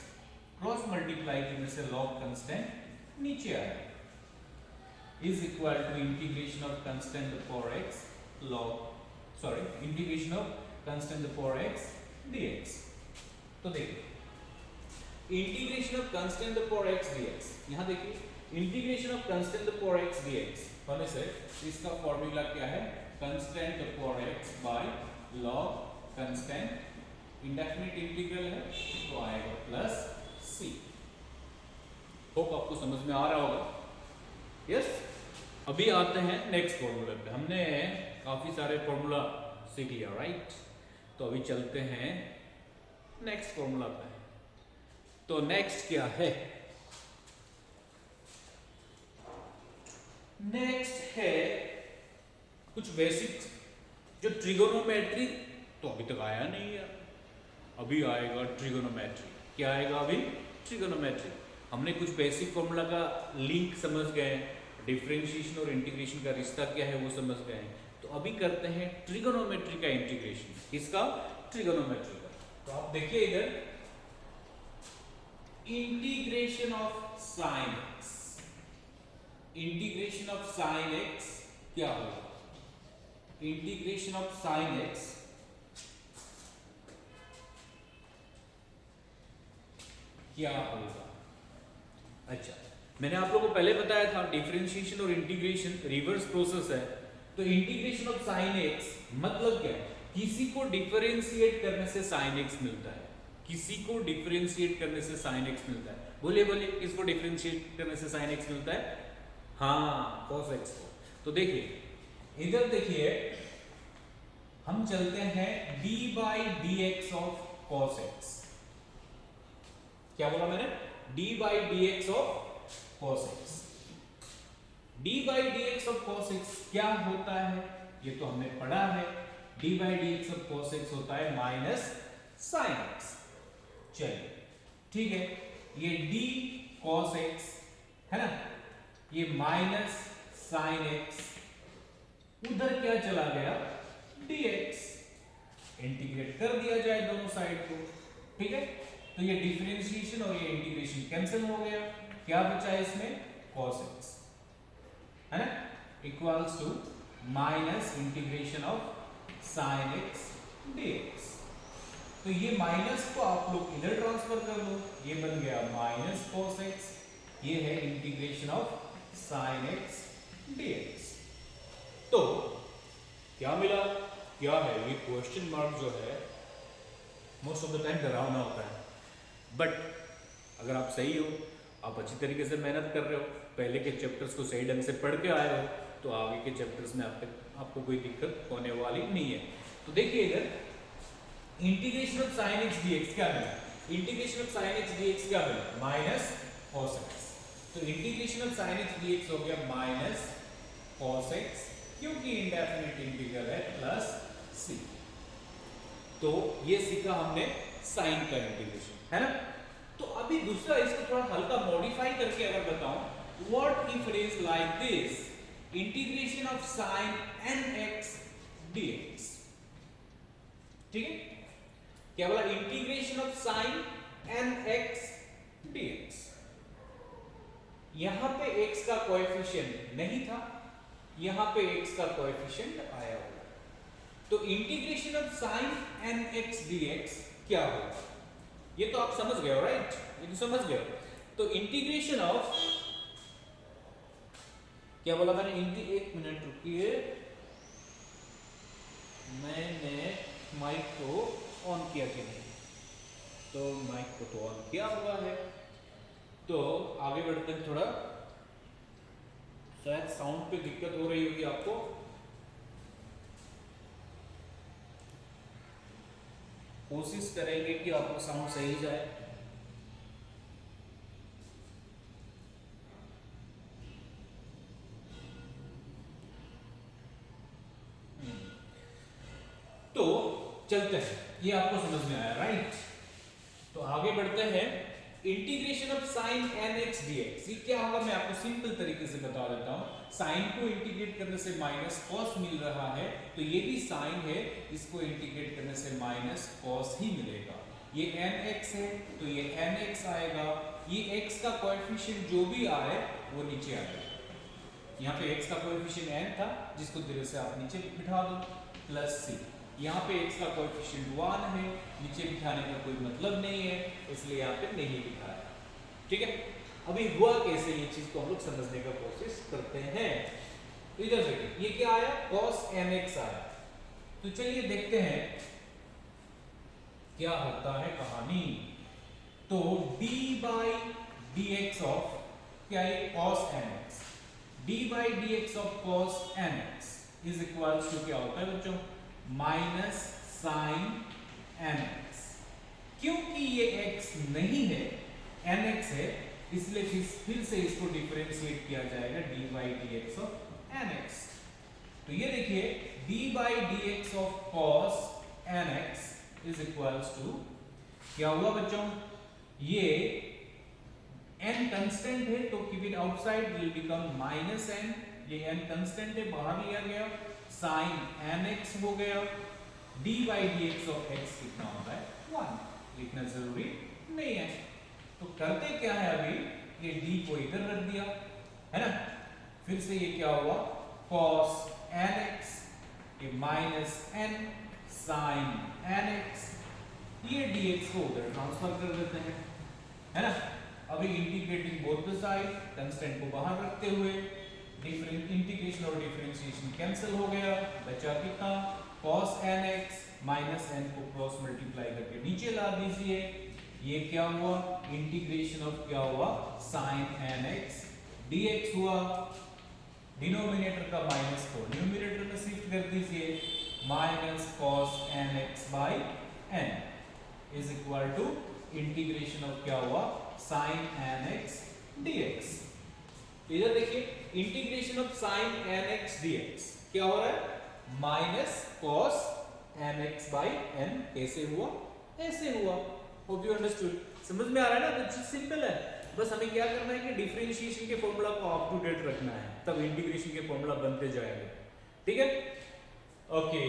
cross multiply करने से log कांस्टेंट नीचे आया, is equal to integration of constant power x integration of constant power x dx। तो देखिए integration of constant power x dx, यहां देखिए integration of constant power x dx होने से इसका फॉर्मूला क्या है? Constant power x by log constant, indefinite integral है तो आएगा प्लस c। होप आपको समझ में आ रहा होगा, यस? अभी आते हैं नेक्स्ट फॉर्मूला पे। हमने काफी सारे फॉर्मूला सीख लिया, राइट? तो अभी चलते हैं नेक्स्ट फॉर्मूला पे। तो नेक्स्ट क्या है? नेक्स्ट है कुछ बेसिक जो ट्रिगोनोमेट्री, तो अभी तक आया नहीं है, अभी आएगा ट्रिगोनोमेट्री। क्या आएगा अभी? ट्रिगोनोमेट्री। हमने कुछ बेसिक फॉर्मूला का लिंक समझ गए, डिफरेंशिएशन और इंटीग्रेशन का रिश्ता क्या है वो समझ गए। तो अभी करते हैं ट्रिगोनोमेट्री का इंटीग्रेशन। किसका? ट्रिगोनोमेट्री का। तो आप देखिए इधर integration of sine x, integration of sine x क्या होगा? इंटीग्रेशन ऑफ साइन x क्या होगा? अच्छा, मैंने आप लोगों को पहले बताया था डिफरेंशिएशन और इंटीग्रेशन रिवर्स प्रोसेस है। तो इंटीग्रेशन ऑफ साइन x मतलब क्या है? किसी को डिफरेंशिएट करने से sin x मिलता है, किसी को डिफरेंशिएट करने से sin x मिलता है। बोलिए बोलिए, किसको डिफरेंशिएट करने से sin x मिलता है? हाँ, cos x को। तो देखिए इधर देखिए, हम चलते हैं d by dx of cos x। क्या बोला मैंने? d by dx of cos x। d by dx of cos x क्या होता है? ये तो हमने पढ़ा है। d by dx of cos x होता है माइनस sin x। चलिए ठीक है, ये d cos x है ना, ये माइनस sin x, उधर क्या चला गया? dx। इंटीग्रेट कर दिया जाए दोनों साइड को, ठीक है। तो ये डिफरेंशिएशन और ये इंटीग्रेशन कैंसिल हो गया, क्या बचा इसमें? cos x है ना, equals to minus integration of sin x dx। तो ये माइनस को आप लोग इधर ट्रांसफर कर लो, ये बन गया माइनस cos x, ये है integration of sin x dx। तो क्या मिला? क्या है ये? क्वेश्चन मार्क जो है मोस्ट ऑफ द टाइम डरावना होता है, बट अगर आप सही हो, आप अच्छी तरीके से मेहनत कर रहे हो, पहले के चैप्टर्स को सही ढंग से पढ़ के आए हो, तो आगे के चैप्टर्स में आपको कोई दिक्कत होने वाली नहीं है। तो देखिए इधर integration of sin x dx क्या मिला? Integration of sin x dx क्या मिला? Minus cos x। तो integration of sin x dx हो गया माइनस cos x, क्योंकि इंडेफिनिट इंटीग्रल है, प्लस c। तो ये सीखा हमने साइन का इंटीग्रेशन, है ना। तो अभी दूसरा इसको थोड़ा हल्का मॉडिफाई करके अगर बताऊं, what if it is like this, integration of sin nx dx। ठीक है, क्या बोला? Integration of sin nx dx। यहां पे x का कोएफिशिएंट नहीं था, यहां पे x का कोएफिशिएंट आया होगा, तो integration of sin nx dx क्या होगा? ये तो आप समझ गए हो, राइट? ये तो समझ गए हो। तो इंटीग्रेशन ऑफ, क्या बोला मैंने? एक मिनट रुकिए, मैंने माइक को ऑन किया कि नहीं? तो माइक को तो ऑन किया हुआ है। तो आगे बढ़ते हैं, थोड़ा शायद साउंड पे दिक्कत हो रही होगी आपको। कोशिश करेंगे कि आपको साउंड सही जाए। तो चलते हैं, ये आपको समझ में आया, राइट? तो आगे बढ़ते हैं, integration of sin nx dx। ये क्या होगा मैं आपको सिंपल तरीके से बता देता हूं। sin को इंटीग्रेट करने से माइनस cos मिल रहा है, तो ये भी sin है, इसको इंटीग्रेट करने से माइनस cos ही मिलेगा। ये nx है तो ये nx आएगा, ये x का कोएफिशिएंट जो भी आए वो नीचे आ जाएगा। यहाँ पे x का कोएफिशिएंट n था, जिसको धीरे से आप नीचे बिठा दो, प्लस c। यहाँ पे x का कोएफिशिएंट 1 है, नीचे बिठाने का कोई मतलब नहीं है, इसलिए यहाँ पे नहीं बिठाया। ठीक है, अभी हुआ कैसे, ये चीज को हम लोग समझने का कोशिश करते हैं। तो इधर देखिए, ये क्या आया? cos nx आया। तो चलिए देखते हैं क्या होता है कहानी। तो d by dx ऑफ क्या है? cos nx। d by dx of cos nx is equals to क्या होता है बच्चों? Minus sin nx। क्योंकि ये x नहीं है, nx है, इसलिए फिर से इसको डिफरेंशिएट किया जाएगा d by dx of nx। तो ये देखिए d by dx of cos nx is equals to क्या हुआ बच्चों? ये n कांस्टेंट है तो keep it outside, will become minus n। ये n कांस्टेंट है, बाहर लिया गया, sin nx हो गया। d by dx of x कितना होता है? 1। लिखना जरूरी नहीं है। तो करते क्या है, अभी ये d को इधर रख दिया, है ना। फिर से ये क्या हुआ? cos nx, ये माइनस n sin nx, ये dx को उधर ट्रांसफर कर देते हैं, है ना। अभी integrating both the side, constant को बाहर रखते हुए इंटीग्रेशन और डिफरेंशिएशन कैंसिल हो गया, बचा कितना? cos nx माइनस n को क्रॉस मल्टीप्लाई करके नीचे ला दीजिए, ये क्या हुआ, इंटीग्रेशन ऑफ क्या हुआ, sin nx dx हुआ, डिनोमिनेटर का माइनस को न्यूमरेटर में शिफ्ट कर दीजिए, minus cos nx by n is equal to integration of क्या हुआ, sin nx dx। इधर देखिए integration of sin nx dx क्या हो रहा है, minus cos nx by n कैसे हुआ, ऐसे हुआ। होप यू अंडरस्टूड, समझ में आ रहा है ना, तो सिंपल है, बस हमें क्या करना है कि डिफरेंशिएशन के फॉर्मूला को अप टू डेट रखना है, तब इंटीग्रेशन के फॉर्मूला बनते जाएंगे, ठीक है। ओके,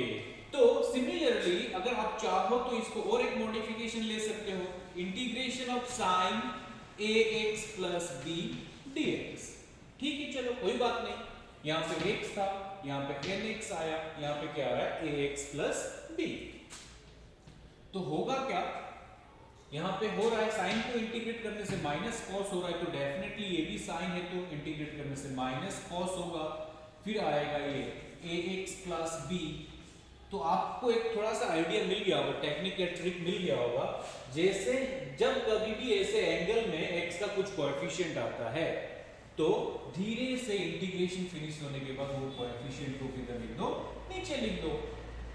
तो सिमिलरली अगर आप चाहो तो इसको और एक मॉडिफिकेशन ले सकते हो, integration of sin ax plus b dx। ठीक है, चलो कोई बात नहीं, यहाँ पे x था, यहाँ पे nx आया, यहाँ पे क्या आ रहा है ax प्लस b। तो होगा क्या, यहाँ पे हो रहा है साइन को इंटीग्रेट करने से माइनस कॉस हो रहा है, तो डेफिनेटली ये भी साइन है, तो इंटीग्रेट करने से माइनस कॉस होगा, फिर आएगा ये ax प्लस b। तो आपको एक थोड़ा सा आइडिया मिल गया होगा, टेक्निक या ट्रिक मिल गया होगा, जैसे जब कभी भी ऐसे एंगल में x का कुछ कोएफिशिएंट आता है तो धीरे से इंटीग्रेशन फिनिश होने के बाद वो कोएफिशिएंट को किधर लिख दो, नीचे लिख दो,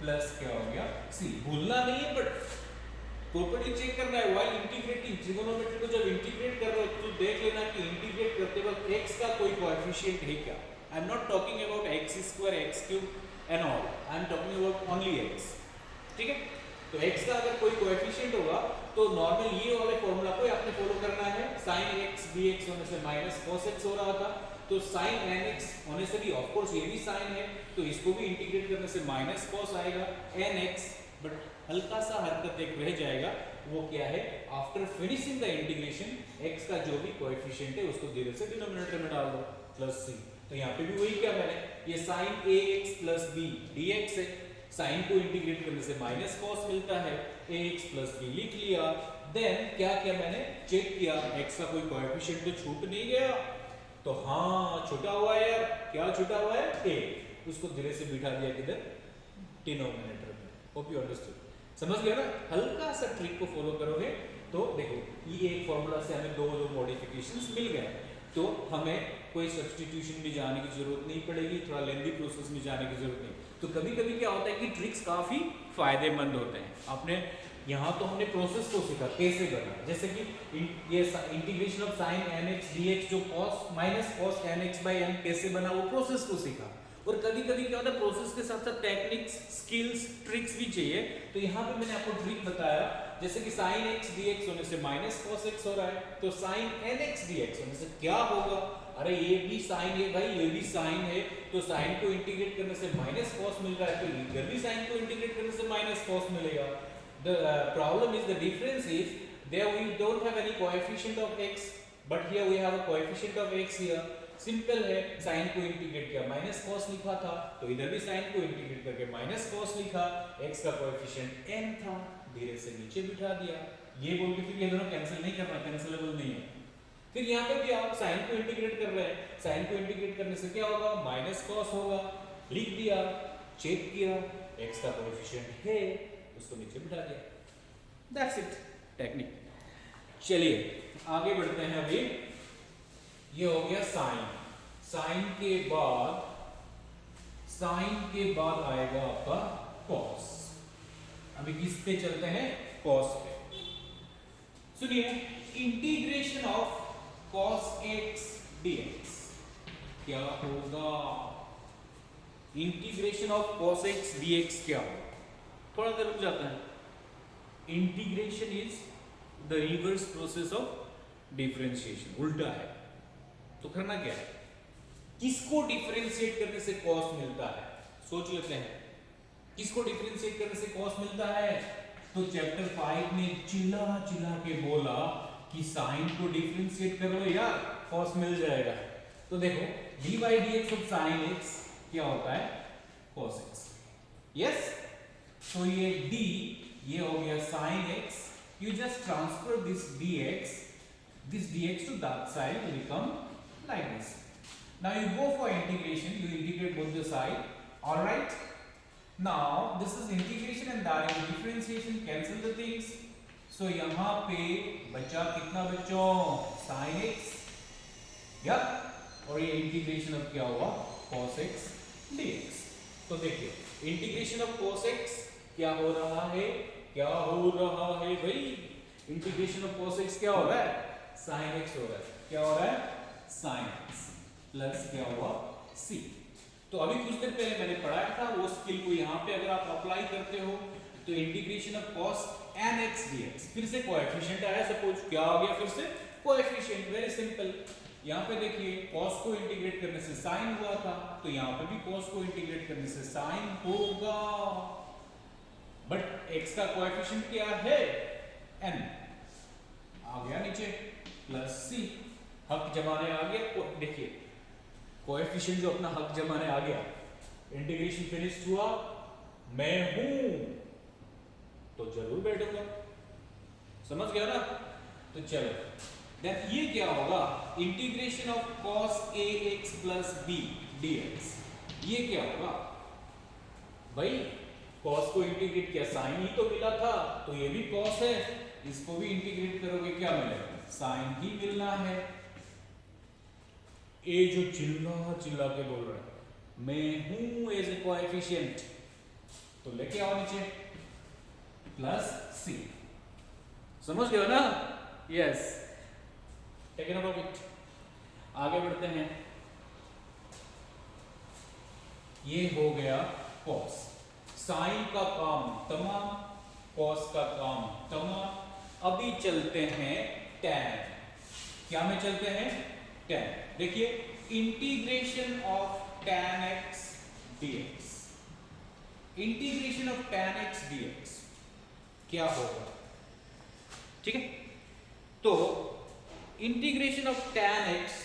प्लस क्या हो गया c। भूलना नहीं है, बट प्रॉपर्टी चेक करना है व्हाइल इंटीग्रेटिंग। ट्रिगोनोमेट्री को जब इंटीग्रेट कर रहे हो तो देख लेना कि इंटीग्रेट करते वक्त x का कोई कोएफिशिएंट है क्या। I am not talking about x square x cube and all, I am talking about only x, ठीक है। तो x का अगर कोई कोएफिशिएंट होगा तो नॉर्मल ये वाले फॉर्मूला को आपने फॉलो करना है, sin x dx होने से माइनस cos x हो रहा था, तो sin nx होने से भी ऑफ कोर्स ये भी sin है, तो इसको भी इंटीग्रेट करने से माइनस cos आएगा nx, बट हल्का सा हरकत एक रह जाएगा, वो क्या है, after finishing the integration x का जो भी कोएफिशिएंट है उसको धीरे से डिनोमिनेटर में डाल दो, प्लस c। तो यहाँ पे भी वही क्या मैंने, ये sin ax plus b dx है, साइन को इंटीग्रेट करने से माइनस cos मिलता है, ax प्लस b लिख लिया, देन क्या किया मैंने, चेक किया x का कोई कोएफिशिएंट तो छूट नहीं गया, तो हाँ छूटा हुआ है यार, क्या छूटा हुआ है, a, उसको धीरे से बिठा दिया किधर, डिनोमिनेटर में। होप यू अंडरस्टूड, समझ गया ना, हल्का सा ट्रिक को फॉलो करोगे तो देखो ये एक फॉर्मूला से हमें दो मॉडिफिकेशंस मिल गए, तो हमें कोई सब्स्टिट्यूशन में जाने की जरूरत नहीं पड़ेगी, थोड़ा लेंथी प्रोसेस में जाने की जरूरत नहीं। तो कभी कभी क्या होता है कि ट्रिक्स काफी फायदेमंद होते हैं। आपने यहाँ तो हमने प्रोसेस को सीखा कैसे करना, जैसे कि ये integration of sin nx dx जो cos minus cos nx by n कैसे बना, वो प्रोसेस को सीखा। और कभी कभी क्या होता है प्रोसेस के साथ साथ टेक्निक्स, स्किल्स, ट्रिक्स भी चाहिए, तो यहाँ पे मैंने आपको ट्रिक बताया, जैसे कि sin x dx होने से माइनस cos x हो रहा है, तो sin nx dx होने से क्या होगा, अरे ये भी साइन है भाई, ये भी साइन है, तो साइन को इंटीग्रेट करने से माइनस cos मिल रहा है, तो इधर भी साइन को इंटीग्रेट करने से माइनस cos मिलेगा। The problem is, the difference is there we don't have any coefficient of x, but here we have a coefficient of x here. Simple है, साइन को इंटीग्रेट किया माइनस cos लिखा था, तो इधर भी साइन को इंटीग्रेट करके माइनस cos लिखा, x का कोएफिशिएंट n था, धीरे से नीचे बिठा दिया, ये बोल के फिर ये दोनों कैंसिल नहीं करना, कैंसिलेबल नहीं है। फिर यहाँ पे भी आप साइन को इंटीग्रेट कर रहे हैं, साइन को इंटीग्रेट करने से क्या होगा, माइनस cos होगा, लिख दिया, चेक किया, x का कोएफिशिएंट है, उसको नीचे बिठा दिया, दैट्स इट, टेक्निक। चलिए आगे बढ़ते हैं। अभी ये हो गया साइन, साइन के बाद आएगा आपका cos। अभी किस पे चलते हैं, cos पे। सुनिए, integration of cos x dx क्या होगा, integration of cos x dx क्या होगा, थोड़ा देर रुक जाता है। Integration is the reverse process of differentiation, उल्टा है। तो करना क्या है, किसको डिफरेंशिएट करने से cos मिलता है, सोच लेते हैं, किसको डिफरेंशिएट करने से cos मिलता है। तो चैप्टर 5 में चिल्ला चिल्ला के बोला कि साइन को डिफरेंशिएट करो यार, cos मिल जाएगा। तो देखो dy dx of sin x क्या होता है, cos x, यस। तो ये d, ये हो गया sin x, you just transfer this dx to that side will become like this. Now you go for integration, you integrate both the side, all right. Now this is integration and direct differentiation, cancel the things. So यहाँ पे बचा कितना बच्चों, sin x, या और ये integration अब क्या हुआ, cos x dx। तो देखिए इंटीग्रेशन ऑफ cos x क्या हो रहा है, क्या हो रहा है भाई, इंटीग्रेशन ऑफ cos x क्या हो रहा है, sin x हो रहा है, क्या हो रहा है, sin x प्लस क्या हुआ c। तो अभी कुछ देर पहले मैंने पढ़ाया था, वो स्किल को यहाँ पे अगर आप अप्लाई करते हो तो integration of cos n x dx, फिर से कोएफिशिएंट आया, सपोज क्या आ गया, फिर से कोएफिशिएंट, वेरी सिंपल। यहाँ पे देखिए cos को इंटीग्रेट करने से sin हुआ था, तो यहाँ पे भी cos को इंटीग्रेट करने से sin होगा, बट x का कोएफिशिएंट क्या है, n, आ गया नीचे प्लस c, हक जमाने आ गया। देखिए कोएफिशिएंट जो अपना हक जमाने आ गया, इंटीग्रेशन फिनिश हुआ, मैं हूं तो जरूर बैठूंगा, समझ गया ना। तो चलो देन ये क्या होगा, integration of cos ax plus b dx, ये क्या होगा भाई, cos को इंटीग्रेट किया, sin ही तो मिला था, तो ये भी cos है, इसको भी इंटीग्रेट करोगे क्या मिलेगा, sin ही मिलना है। ए जो चिल्ला के बोल रहा है, मैं हूं एज ए कोएफिशिएंट, तो लेके आओ नीचे प्लस सी, समझ गए हो ना, yes, take note of it. आगे बढ़ते हैं, ये हो गया cos, sin का काम तमाम, cos का काम तमाम। अभी चलते हैं tan, क्या में चलते हैं, tan। देखिए integration of tan x dx, integration of tan x dx क्या होगा, ठीक है। तो इंटीग्रेशन ऑफ tan x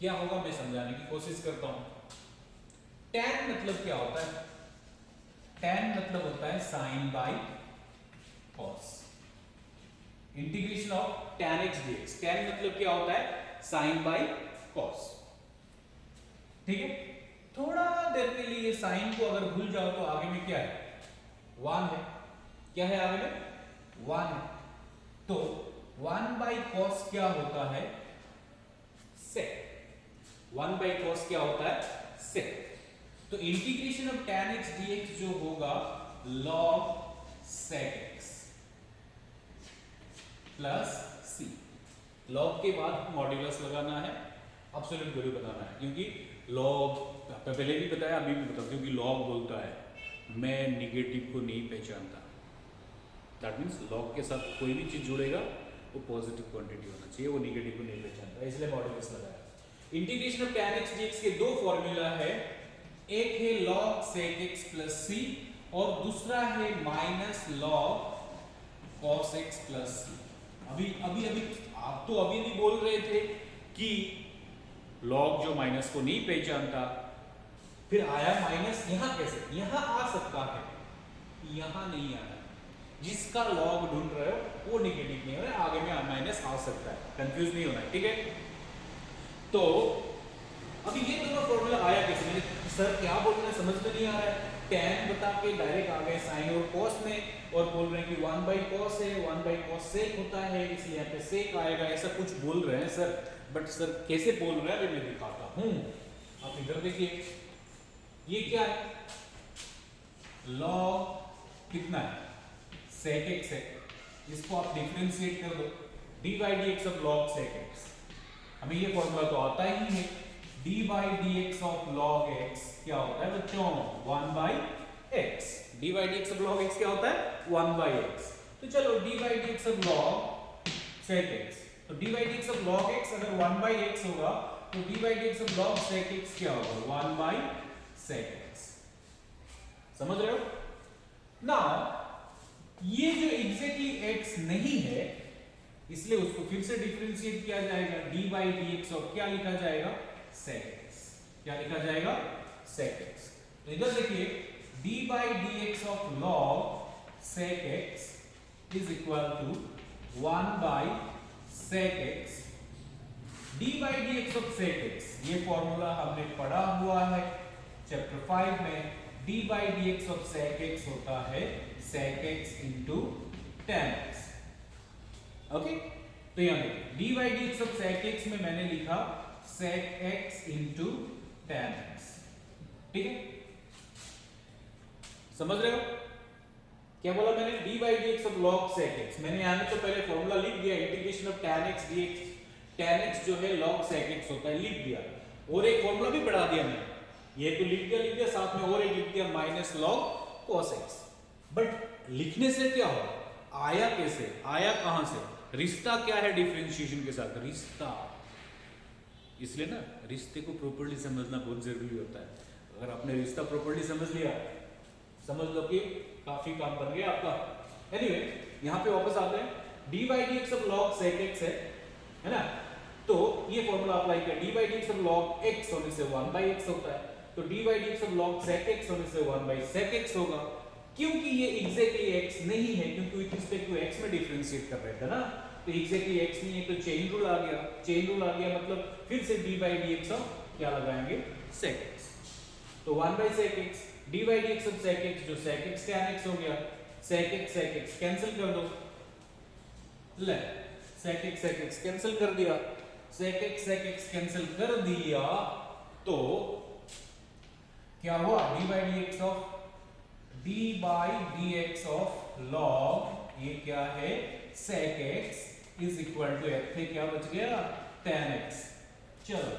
क्या होगा, मैं समझाने की कोशिश करता हूं। tan मतलब क्या होता है, tan मतलब होता है sin by cos, integration of tan x dx, tan मतलब क्या होता है, sin बाई cos, ठीक है। थोड़ा देर के लिए sin को अगर भूल जाओ तो आगे में क्या है, 1 है, क्या है आगे में 1 है, तो 1 बाई cos क्या होता है, sec, 1 बाई cos क्या होता है, sec। तो integration of tan x dx जो होगा log sec x plus c, log के बाद मॉड्यूलस लगाना है, एब्सोल्यूट वैल्यू बनाना है, क्योंकि log पहले भी बताया अभी भी बताऊं, क्योंकि log बोलता है मैं निगेटिव को नहीं पहचानता, दैट मीन्स log के साथ कोई भी चीज जुड़ेगा वो पॉजिटिव क्वांटिटी होना चाहिए, वो निगेटिव को नहीं पहचानता, इसलिए मॉड्यूलस लगाया। Integration of tan x dx के दो फॉर्मूला है, एक है log sec x plus c और दूसरा है minus log cos x plus c। अभी अभी अभी आप तो अभी भी बोल रहे थे कि log जो माइनस को नहीं पहचानता, फिर आया माइनस, यहां कैसे, यहां आ सकता है, यहां नहीं आया, जिसका log ढूंढ रहे हो वो निगेटिव नहीं हो रहा है, आगे में माइनस आ सकता है, कंफ्यूज नहीं होना है, ठीक है। तो अभी ये दोनों फॉर्मूला आया कैसे, मैंने सर क्या बोल रहे हैं समझ में नहीं आ रहा है, tan बता के डायरेक्ट आ गए sin और cos में, और बोल रहे हैं कि 1 बाई cos है, 1 बाई cos sec होता है, इसलिए यहाँ पे sec आएगा, ऐसा कुछ बोल रहे हैं सर, बट सर कैसे बोल रहे हैं मैं दिखाता हूं। आप इधर देखिए, ये क्या है, log कितना है, sec x है, इसको आप डिफरेंशिएट कर दो, d by dx of log sec x, हमें ये फॉर्मूला तो आता ही है, d by dx of log x क्या होता है बच्चों, 1 by x, d by dx of log x क्या होता है, 1 बाई x। तो चलो d by dx of log sec x, तो d by dx of log x अगर 1 बाई x होगा तो d by dx of log sec x क्या होगा, 1 बाई sec x, समझ रहे हो ना। ये जो एग्जैक्टली x नहीं है, इसलिए उसको फिर से डिफरेंशिएट किया जाएगा, d बाई dx और क्या लिखा जाएगा, sec x, क्या लिखा जाएगा, sec x। तो इधर देखिए d by dx of log sec x is equal to 1 by sec x, d by dx of sec x, ये फॉर्मूला हमने पढ़ा हुआ है, चैप्टर 5 में d by D x of sec x होता है sec x into tan x। Okay, तो यहां देखिए d by D x of sec x में मैंने लिखा sec x into tan x। ठीक है, समझ रहे हो क्या बोला मैंने? d by D x of log sec x, मैंने यहां में तो पहले फॉर्मूला लिख दिया integration of tan x dx। tan x जो है log sec x होता है, लिख दिया। और एक फॉर्मूला भी बढ़ा दिया मैंने, ये तो लिख दिया साथ में और एक लिख दिया minus log cos x। But लिखने से क्या हो, आया कैसे, आया कहां से, रिश्ता क्या है डिफरेंशिएशन के साथ, रिश्ता। इसलिए ना रिश्ते को प्रॉपर्ली समझना बहुत जरूरी होता है। अगर आपने रिश्ता प्रॉपर्ली समझ लिया, समझ लो कि काफी काम बन गया आपका। एनीवे यहां पे वापस आते हैं, d by D x of log sec x है ना, तो ये फॉर्मूला अप्लाई कर, d by D x of log x होने से 1 बाई x होता है, तो d by D x of log sec x होने से 1 बाई sec x होगा। क्योंकि ये एग्जैक्टली x नहीं है, क्योंकि विद रिस्पेक्ट टू x में डिफरेंशिएट कर रहे थे ना, तो एग्जैक्टली x नहीं है, तो चेन रूल आ गया। चेन रूल आ गया मतलब फिर से d by D x of क्या लगाएंगे, sec x, तो 1 by sec x, d by D x of sec x जो sec x tan x हो गया, sec x कैंसिल कर दो, ले sec x कैंसिल कर दिया, sec x कैंसिल कर दिया, तो क्या हुआ, d by D x of log, ये क्या है sec x is equal to f थे, क्या बच गया tan x। चलो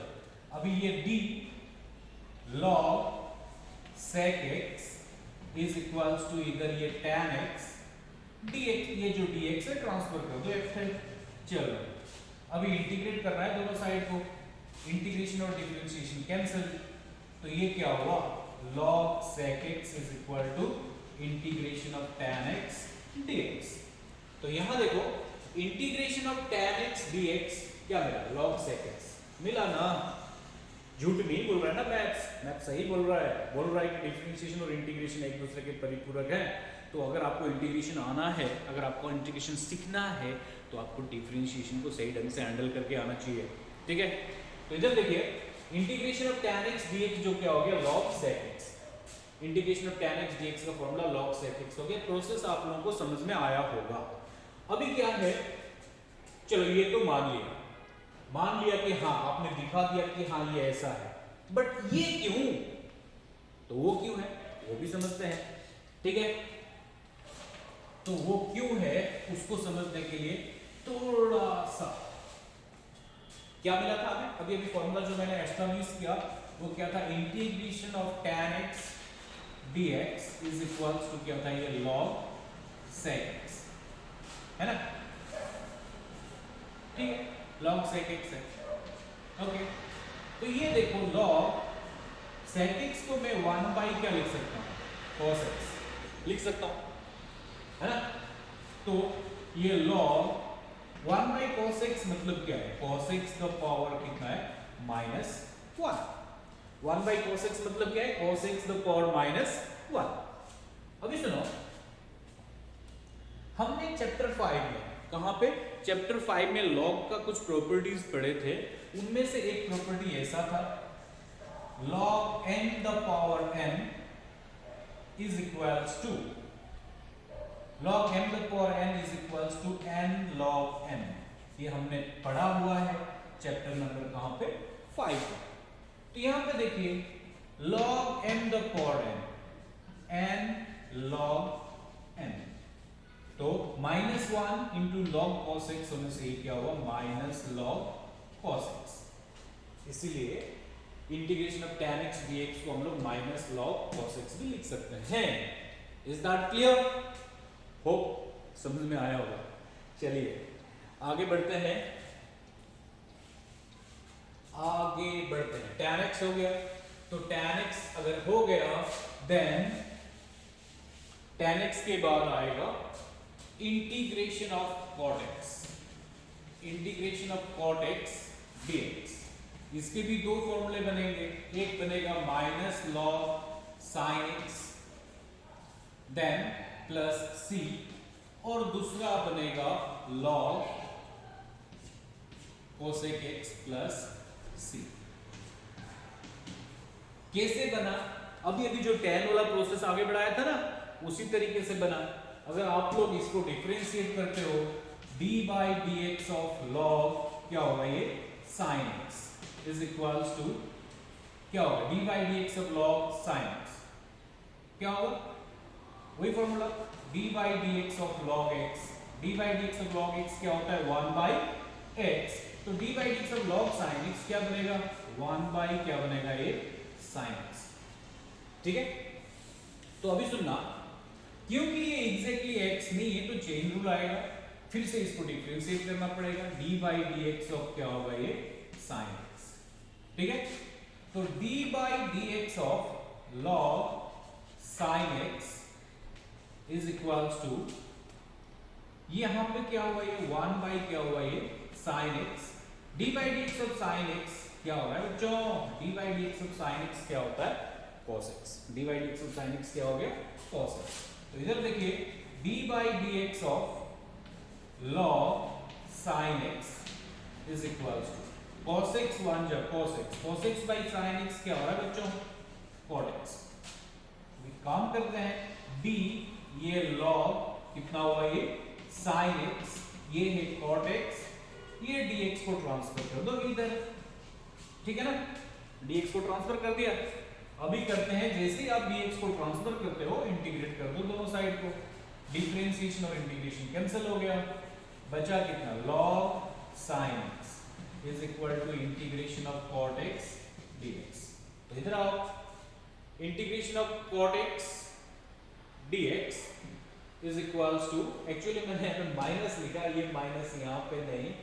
अभी ये d log sec x is equals to इधर ये tan x dx, ये जो dx है ट्रांसफर कर दो f थे। चलो अभी इंटीग्रेट करना है दोनों साइड को, इंटीग्रेशन और डिफरेंशिएशन कैंसिल, तो ये क्या हुआ log sec x is equal to integration of tan x dx। तो यहां देखो integration of tan x dx क्या मिला, log sec x मिला ना, झूठ नहीं बोल रहा है ना मैथ्स सही बोल रहा है कि डिफरेंशिएशन और इंटीग्रेशन एक दूसरे के परिपूरक हैं। तो अगर आपको इंटीग्रेशन आना है, अगर आपको इंटीग्रेशन सीखना है, तो आपको डिफरेंशिएशन को सही ढंग से हैंडल करके आना चाहिए। ठीक है, तो इधर देखिए integration of tan x dx जो क्या हो गया log sec x, integration of tan x dx का फॉर्मूला log sec x हो गया। प्रोसेस आप लोगों को समझ में आया होगा। अभी क्या है, चलो ये तो मान लिया कि हाँ आपने दिखा दिया कि हाँ ये ऐसा है, बट ये क्यों, तो वो क्यों है वो भी समझते हैं। ठीक है, तो वो क्यों है उसको समझने के लिए थोड़ा सा क्या मिला था हमें, अभी फॉर्मूला जो मैंने एस्टैब्लिश किया वो क्या था, integration of tan x dx is equals to क्या था, ये log sec x है ना। ठीक है, log sec x है। ओके, तो ये देखो log sec x को मैं 1 बाई क्या लिख सकता हूँ, cos x लिख सकता हूँ, है ना। तो ये log 1 बाई cos x मतलब क्या है, cos x का पावर कितना है, -1। 1 बाई cos x मतलब क्या है, cos x द पावर -1। अभी सुनो, हमने चैप्टर 5 में, कहां पे, चैप्टर 5 में लॉग का कुछ प्रॉपर्टीज पढ़े थे, उनमें से एक प्रॉपर्टी ऐसा था log n the power n is equals to log m the power n is equals to n log n। ये हमने पढ़ा हुआ है चैप्टर नंबर कहां पे, 5 में। तो यहां पे देखिए log m the power n log n, तो -1 इंटू log cos x होने से क्या हुआ, -log cos x। इसीलिए integration of tan x dx को हम लोग -log cos x भी लिख सकते हैं। Is that clear? होप समझ में आया होगा। चलिए आगे बढ़ते हैं, tan x हो गया, तो tan x अगर हो गया देन tan x के बाद आएगा integration of cot x, integration of cot x dx। इसके भी दो फॉर्मूले बनेंगे, एक बनेगा -log sin x then plus c, और दूसरा बनेगा log cosec x plus c। कैसे बना? अभी अभी जो tan वाला प्रोसेस आगे बढ़ाया था ना, उसी तरीके से बना। अगर आप लोग इसको डिफरेंशिएट करते हो, d by dx of log क्या होगा ये sin x is equals to क्या होगा d by dx of log sin x क्या होगा? वही formula d by dx of log x, d by dx of log x क्या होता है 1 by x, तो d by dx of log sin x क्या बनेगा 1 by क्या बनेगा ये sin x। ठीक है, तो अभी सुनना, क्योंकि ये एग्जैक्टली x नहीं है तो चेन रूल आएगा, फिर से इसको डिफरेंशिएट करना पड़ेगा, d by dx ऑफ क्या होगा ये sin x। ठीक है, तो d by dx of log sin x is equals to, यहां पे क्या होगा ये 1 by क्या होगा ये sin x, d by dx of sin x क्या होगा बच्चों, d by dx of sin x क्या होता है cos x, d by dx of sin x क्या हो गया cos x। तो इधर देखिए d by dx of log sin x is equals to cos x 1 जब cos x by sin x क्या हो रहा है बच्चों cot x। काम करते हैं d, ये log कितना हुआ ये sin x, ये है cot x, ये dx को ट्रांसफर कर दो इधर, ठीक है ना, dx को ट्रांसफर कर दिया। अभी करते हैं जैसे ही आप dx को ट्रांसफर करते हो इंटीग्रेट कर दो दोनों साइड को, डिफरेंशिएशन और इंटीग्रेशन कैंसिल हो गया, बचा कितना log sin x is equal to integration of cot x dx। तो इधर आओ, integration of cot x dx is equals to, actually मैंने यहाँ पे माइनस लिखा, ये माइनस यहाँ पे नहीं,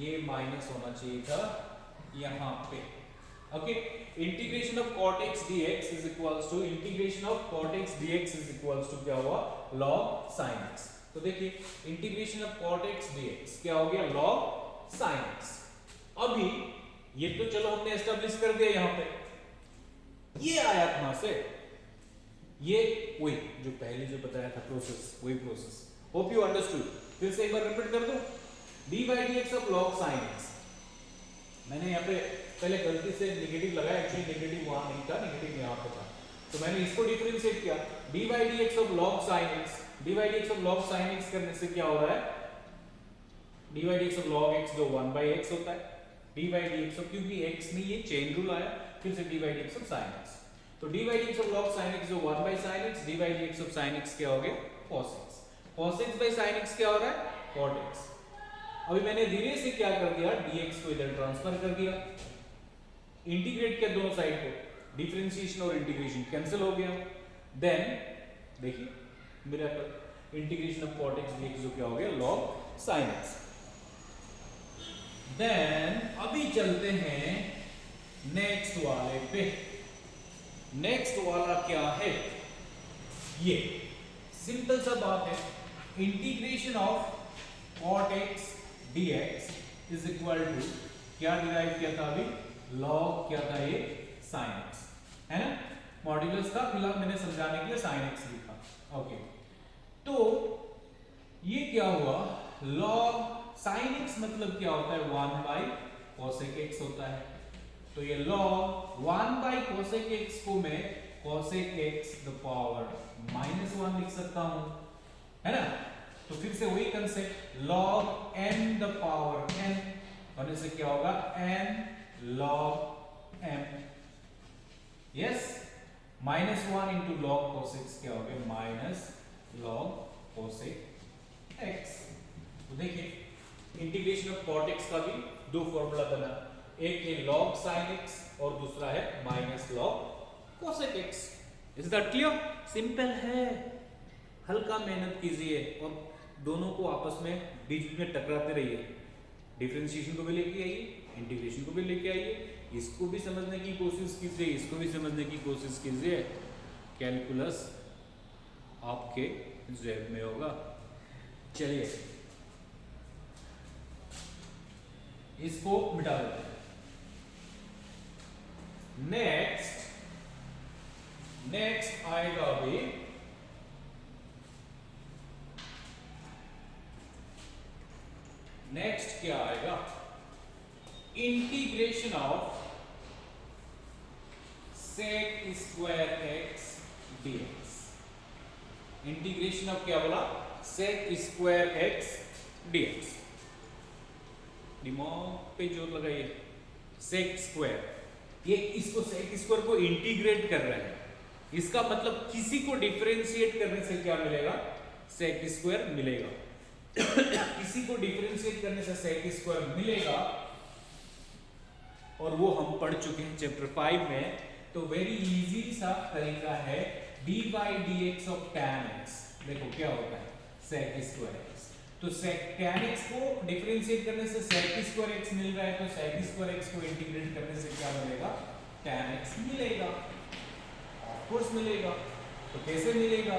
ये माइनस होना चाहिए था यहाँ पे। Okay, integration of cot x dx is equals to integration of cot x dx is equals to क्या हुआ log sin x। तो देखिए integration of cot x dx क्या हो गया log sin x। अभी ये तो चलो हमने एस्टेब्लिश कर दिया, यहाँ पे ये आया कहां से, ये वही जो पहले जो बताया था प्रोसेस, वही प्रोसेस। Hope you understood. फिर से एक बार रिपीट कर दूं, d by dx of log sin x, मैंने यहाँ पे पहले गलती से नेगेटिव लगाया, एक्चुअली नेगेटिव वहां नहीं था, नेगेटिव यहाँ पे था, तो मैंने इसको डिफरेंशिएट किया, d by dx of log sin x, d by dx of log sin x करने से क्या हो रहा है, d by dx of log x जो 1 by x होता है, d by dx ऑफ, क्योंकि x नहीं ये चेन रूल आया, फिर से d by dx of sin x, तो d by dx of log sin x जो 1 by sin x, d by dx of sin x क्या हो गया cos x, cos x by sin x क्या हो रहा है cot x। अभी मैंने धीरे से क्या कर दिया, dx को इधर ट्रांसफर कर दिया, इंटीग्रेट किया दोनों साइड को, डिफरेंशिएशन और इंटीग्रेशन कैंसिल हो गया, देन देखिए miracle, integration of cot x dx जो क्या हो गया log sin x। देन अभी चलते हैं नेक्स्ट वाले पे। नेक्स्ट वाला क्या है, ये सिंपल सा बात है, integration of cot x dx is equal to क्या डिराइव किया था अभी, log क्या था ये sin x, है ना, मॉड्यूलस था, फिलहाल मैंने समझाने के लिए sin x लिखा। ओके, तो ये क्या हुआ log sin x मतलब क्या होता है 1 by cosec x होता है, तो ये log 1 by cosec x को मैं cosec x the power -1 लिख सकता हूं, है ना, तो फिर से वही concept log n the power n होने से क्या होगा n log m, yes, -1 into log cosec क्या हो गया माइनस log cosec x। तो देखिए इंटीग्रेशन ऑफ cot x का भी दो फॉर्मूला बना, एक है log sin x और दूसरा है minus log cosec x। Is that clear? Simple है, हल्का मेहनत कीजिए और दोनों को आपस में बीच में टकराते रहिए, डिफरेंशिएशन को भी लेके आइए, इंटीग्रेशन को भी लेके आइए, इसको भी समझने की कोशिश कीजिए, इसको भी समझने की कोशिश कीजिए, कैलकुलस आपके जेब में होगा। चलिए इसको मिटा देते हैं। नेक्स्ट आएगा अभी नेक्स्ट क्या आएगा, integration of sec square x dx। Integration of क्या बोला, sec स्क्वायर x dx। दिमाग पे जोर लगाइए, sec स्क्वायर, ये इसको sec स्क्वायर को इंटीग्रेट कर रहे हैं, इसका मतलब किसी को डिफरेंशिएट करने से क्या मिलेगा, sec स्क्वायर मिलेगा। किसी को डिफरेंशिएट करने से sec स्क्वायर मिलेगा, और वो हम पढ़ चुके हैं चैप्टर 5 में। तो वेरी इजी सा तरीका है dy dx of tan x। देखो क्या होता है, sec स्क्वायर x, तो tan x को डिफरेंशिएट करने से sec स्क्वायर x मिल रहा है, तो sec स्क्वायर x को इंटीग्रेट करने से क्या मिलेगा, tan x मिलेगा। ऑफ कोर्स मिलेगा। तो कैसे मिलेगा,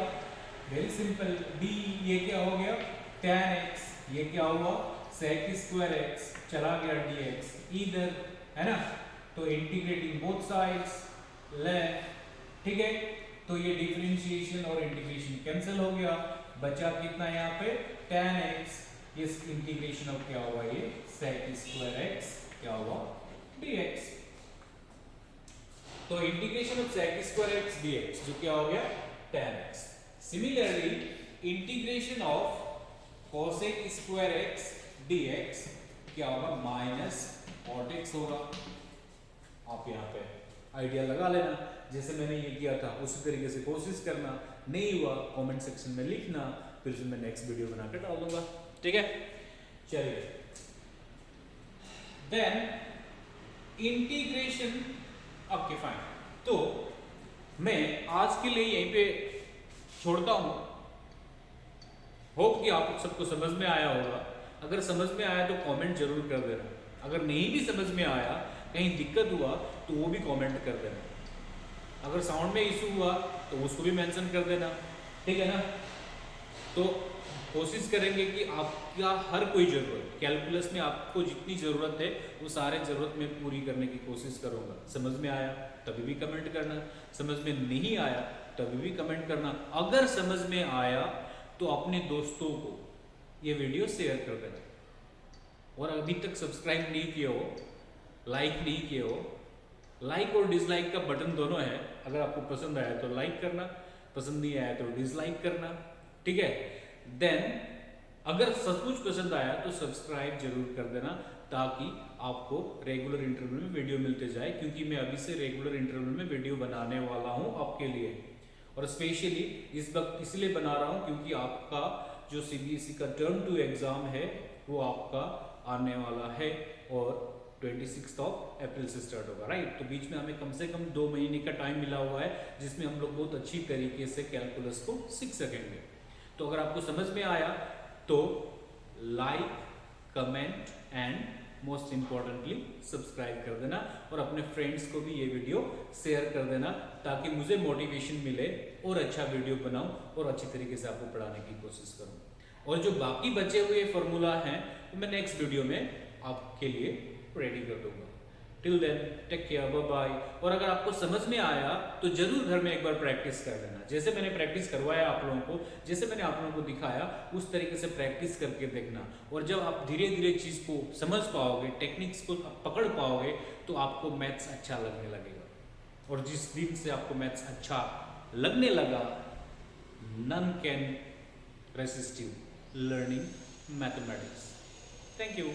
वेरी सिंपल, d ये क्या हो गया tan x, ये क्या हुआ sec स्क्वायर x, चला गया dx इधर, है ना, तो इंटीग्रेटिंग बोथ साइड्स लेफ्ट, ठीक है। तो ये डिफरेंशिएशन और इंटीग्रेशन कैंसिल हो गया, बचा कितना यहाँ पे tan x, इस इंटीग्रेशन ऑफ क्या हुआ, ये sec स्क्वायर x क्या हुआ dx। तो integration of sec square x dx जो क्या हो गया tan x। Similarly integration of cosec square x dx क्या होगा, माइनस cot x होगा। आप यहाँ पे आइडिया लगा लेना, जैसे मैंने ये किया था उसी तरीके से कोशिश करना, नहीं हुआ कमेंट सेक्शन में लिखना, फिर से मैं नेक्स्ट वीडियो बनाकर डाल दूंगा, ठीक है। चलिए, देन इंटीग्रेशन, ओके फाइन। तो मैं आज के लिए यहीं पे छोड़ता हूं। होप कि आप सबको समझ में आया होगा। अगर समझ में आया तो कमेंट जरूर कर देना, अगर नहीं भी समझ में आया, कहीं दिक्कत हुआ तो वो भी कमेंट कर देना। अगर साउंड में इशू हुआ तो उसको भी मेंशन कर देना, ठीक है ना। तो कोशिश करेंगे कि आपका हर कोई ज़रूरत कैलकुलस में आपको जितनी ज़रूरत है वो सारे ज़रूरत में पूरी करने की कोशिश करूँगा। समझ में आया तभी भी कमेंट करना, समझ में नहीं आया तभी भी कमेंट करना। अगर समझ में आया तो अपने दोस्तों को ये वीडियो शेयर कर देना, और अभी तक सब्सक्राइब नहीं किए हो, लाइक नहीं किए हो, लाइक और डिसलाइक का बटन दोनों है। अगर आपको पसंद आया तो लाइक करना, पसंद नहीं आया तो डिसलाइक करना, ठीक है। देन अगर सचमुच पसंद आया तो सब्सक्राइब जरूर कर देना, ताकि आपको रेगुलर इंटरवल में वीडियो मिलते जाए, क्योंकि मैं अभी से रेगुलर इंटरवल में वीडियो बनाने वाला हूं आपके लिए। और स्पेशली इस वक्त इसलिए बना रहा हूं क्योंकि आपका जो सीबीएसई का टर्म 2 एग्जाम है वो आपका आने वाला है, और 26 अप्रैल से स्टार्ट होगा, राइट। तो बीच में हमें कम से कम 2 महीने का टाइम मिला हुआ है, जिसमें हम लोग बहुत अच्छी तरीके से कैलकुलस को सीख सकेंगे। तो अगर आपको समझ में आया तो like, comment and most importantly subscribe कर देना, और अपने फ्रेंड्स को भी ये वीडियो शेयर कर देना, ताकि मुझे मोटिवेशन मिले और अच्छा वीडियो बनाऊं और अच्छी तरीके से आपको पढ़ाने की कोशिश करूं। और जो बाकी बचे हुए फॉर्मूला हैं वो मैं नेक्स्ट वीडियो में आपके लिए रेडी कर दूंगा। Till then take care, bye bye. और अगर आपको समझ में आया तो जरूर घर में एक बार प्रैक्टिस कर लेना, जैसे मैंने प्रैक्टिस करवाया आप लोगों को, जैसे मैंने आप लोगों को दिखाया उस तरीके से प्रैक्टिस करके देखना। और जब आप धीरे धीरे चीज़ को समझ पाओगे, टेक्निक्स को पकड़ पाओगे, तो आपको मैथ्स अच्छा लगने लगेगा। और जिस दिन से आपको मैथ्स अच्छा लगने लगा, none can resist you learning mathematics. Thank you.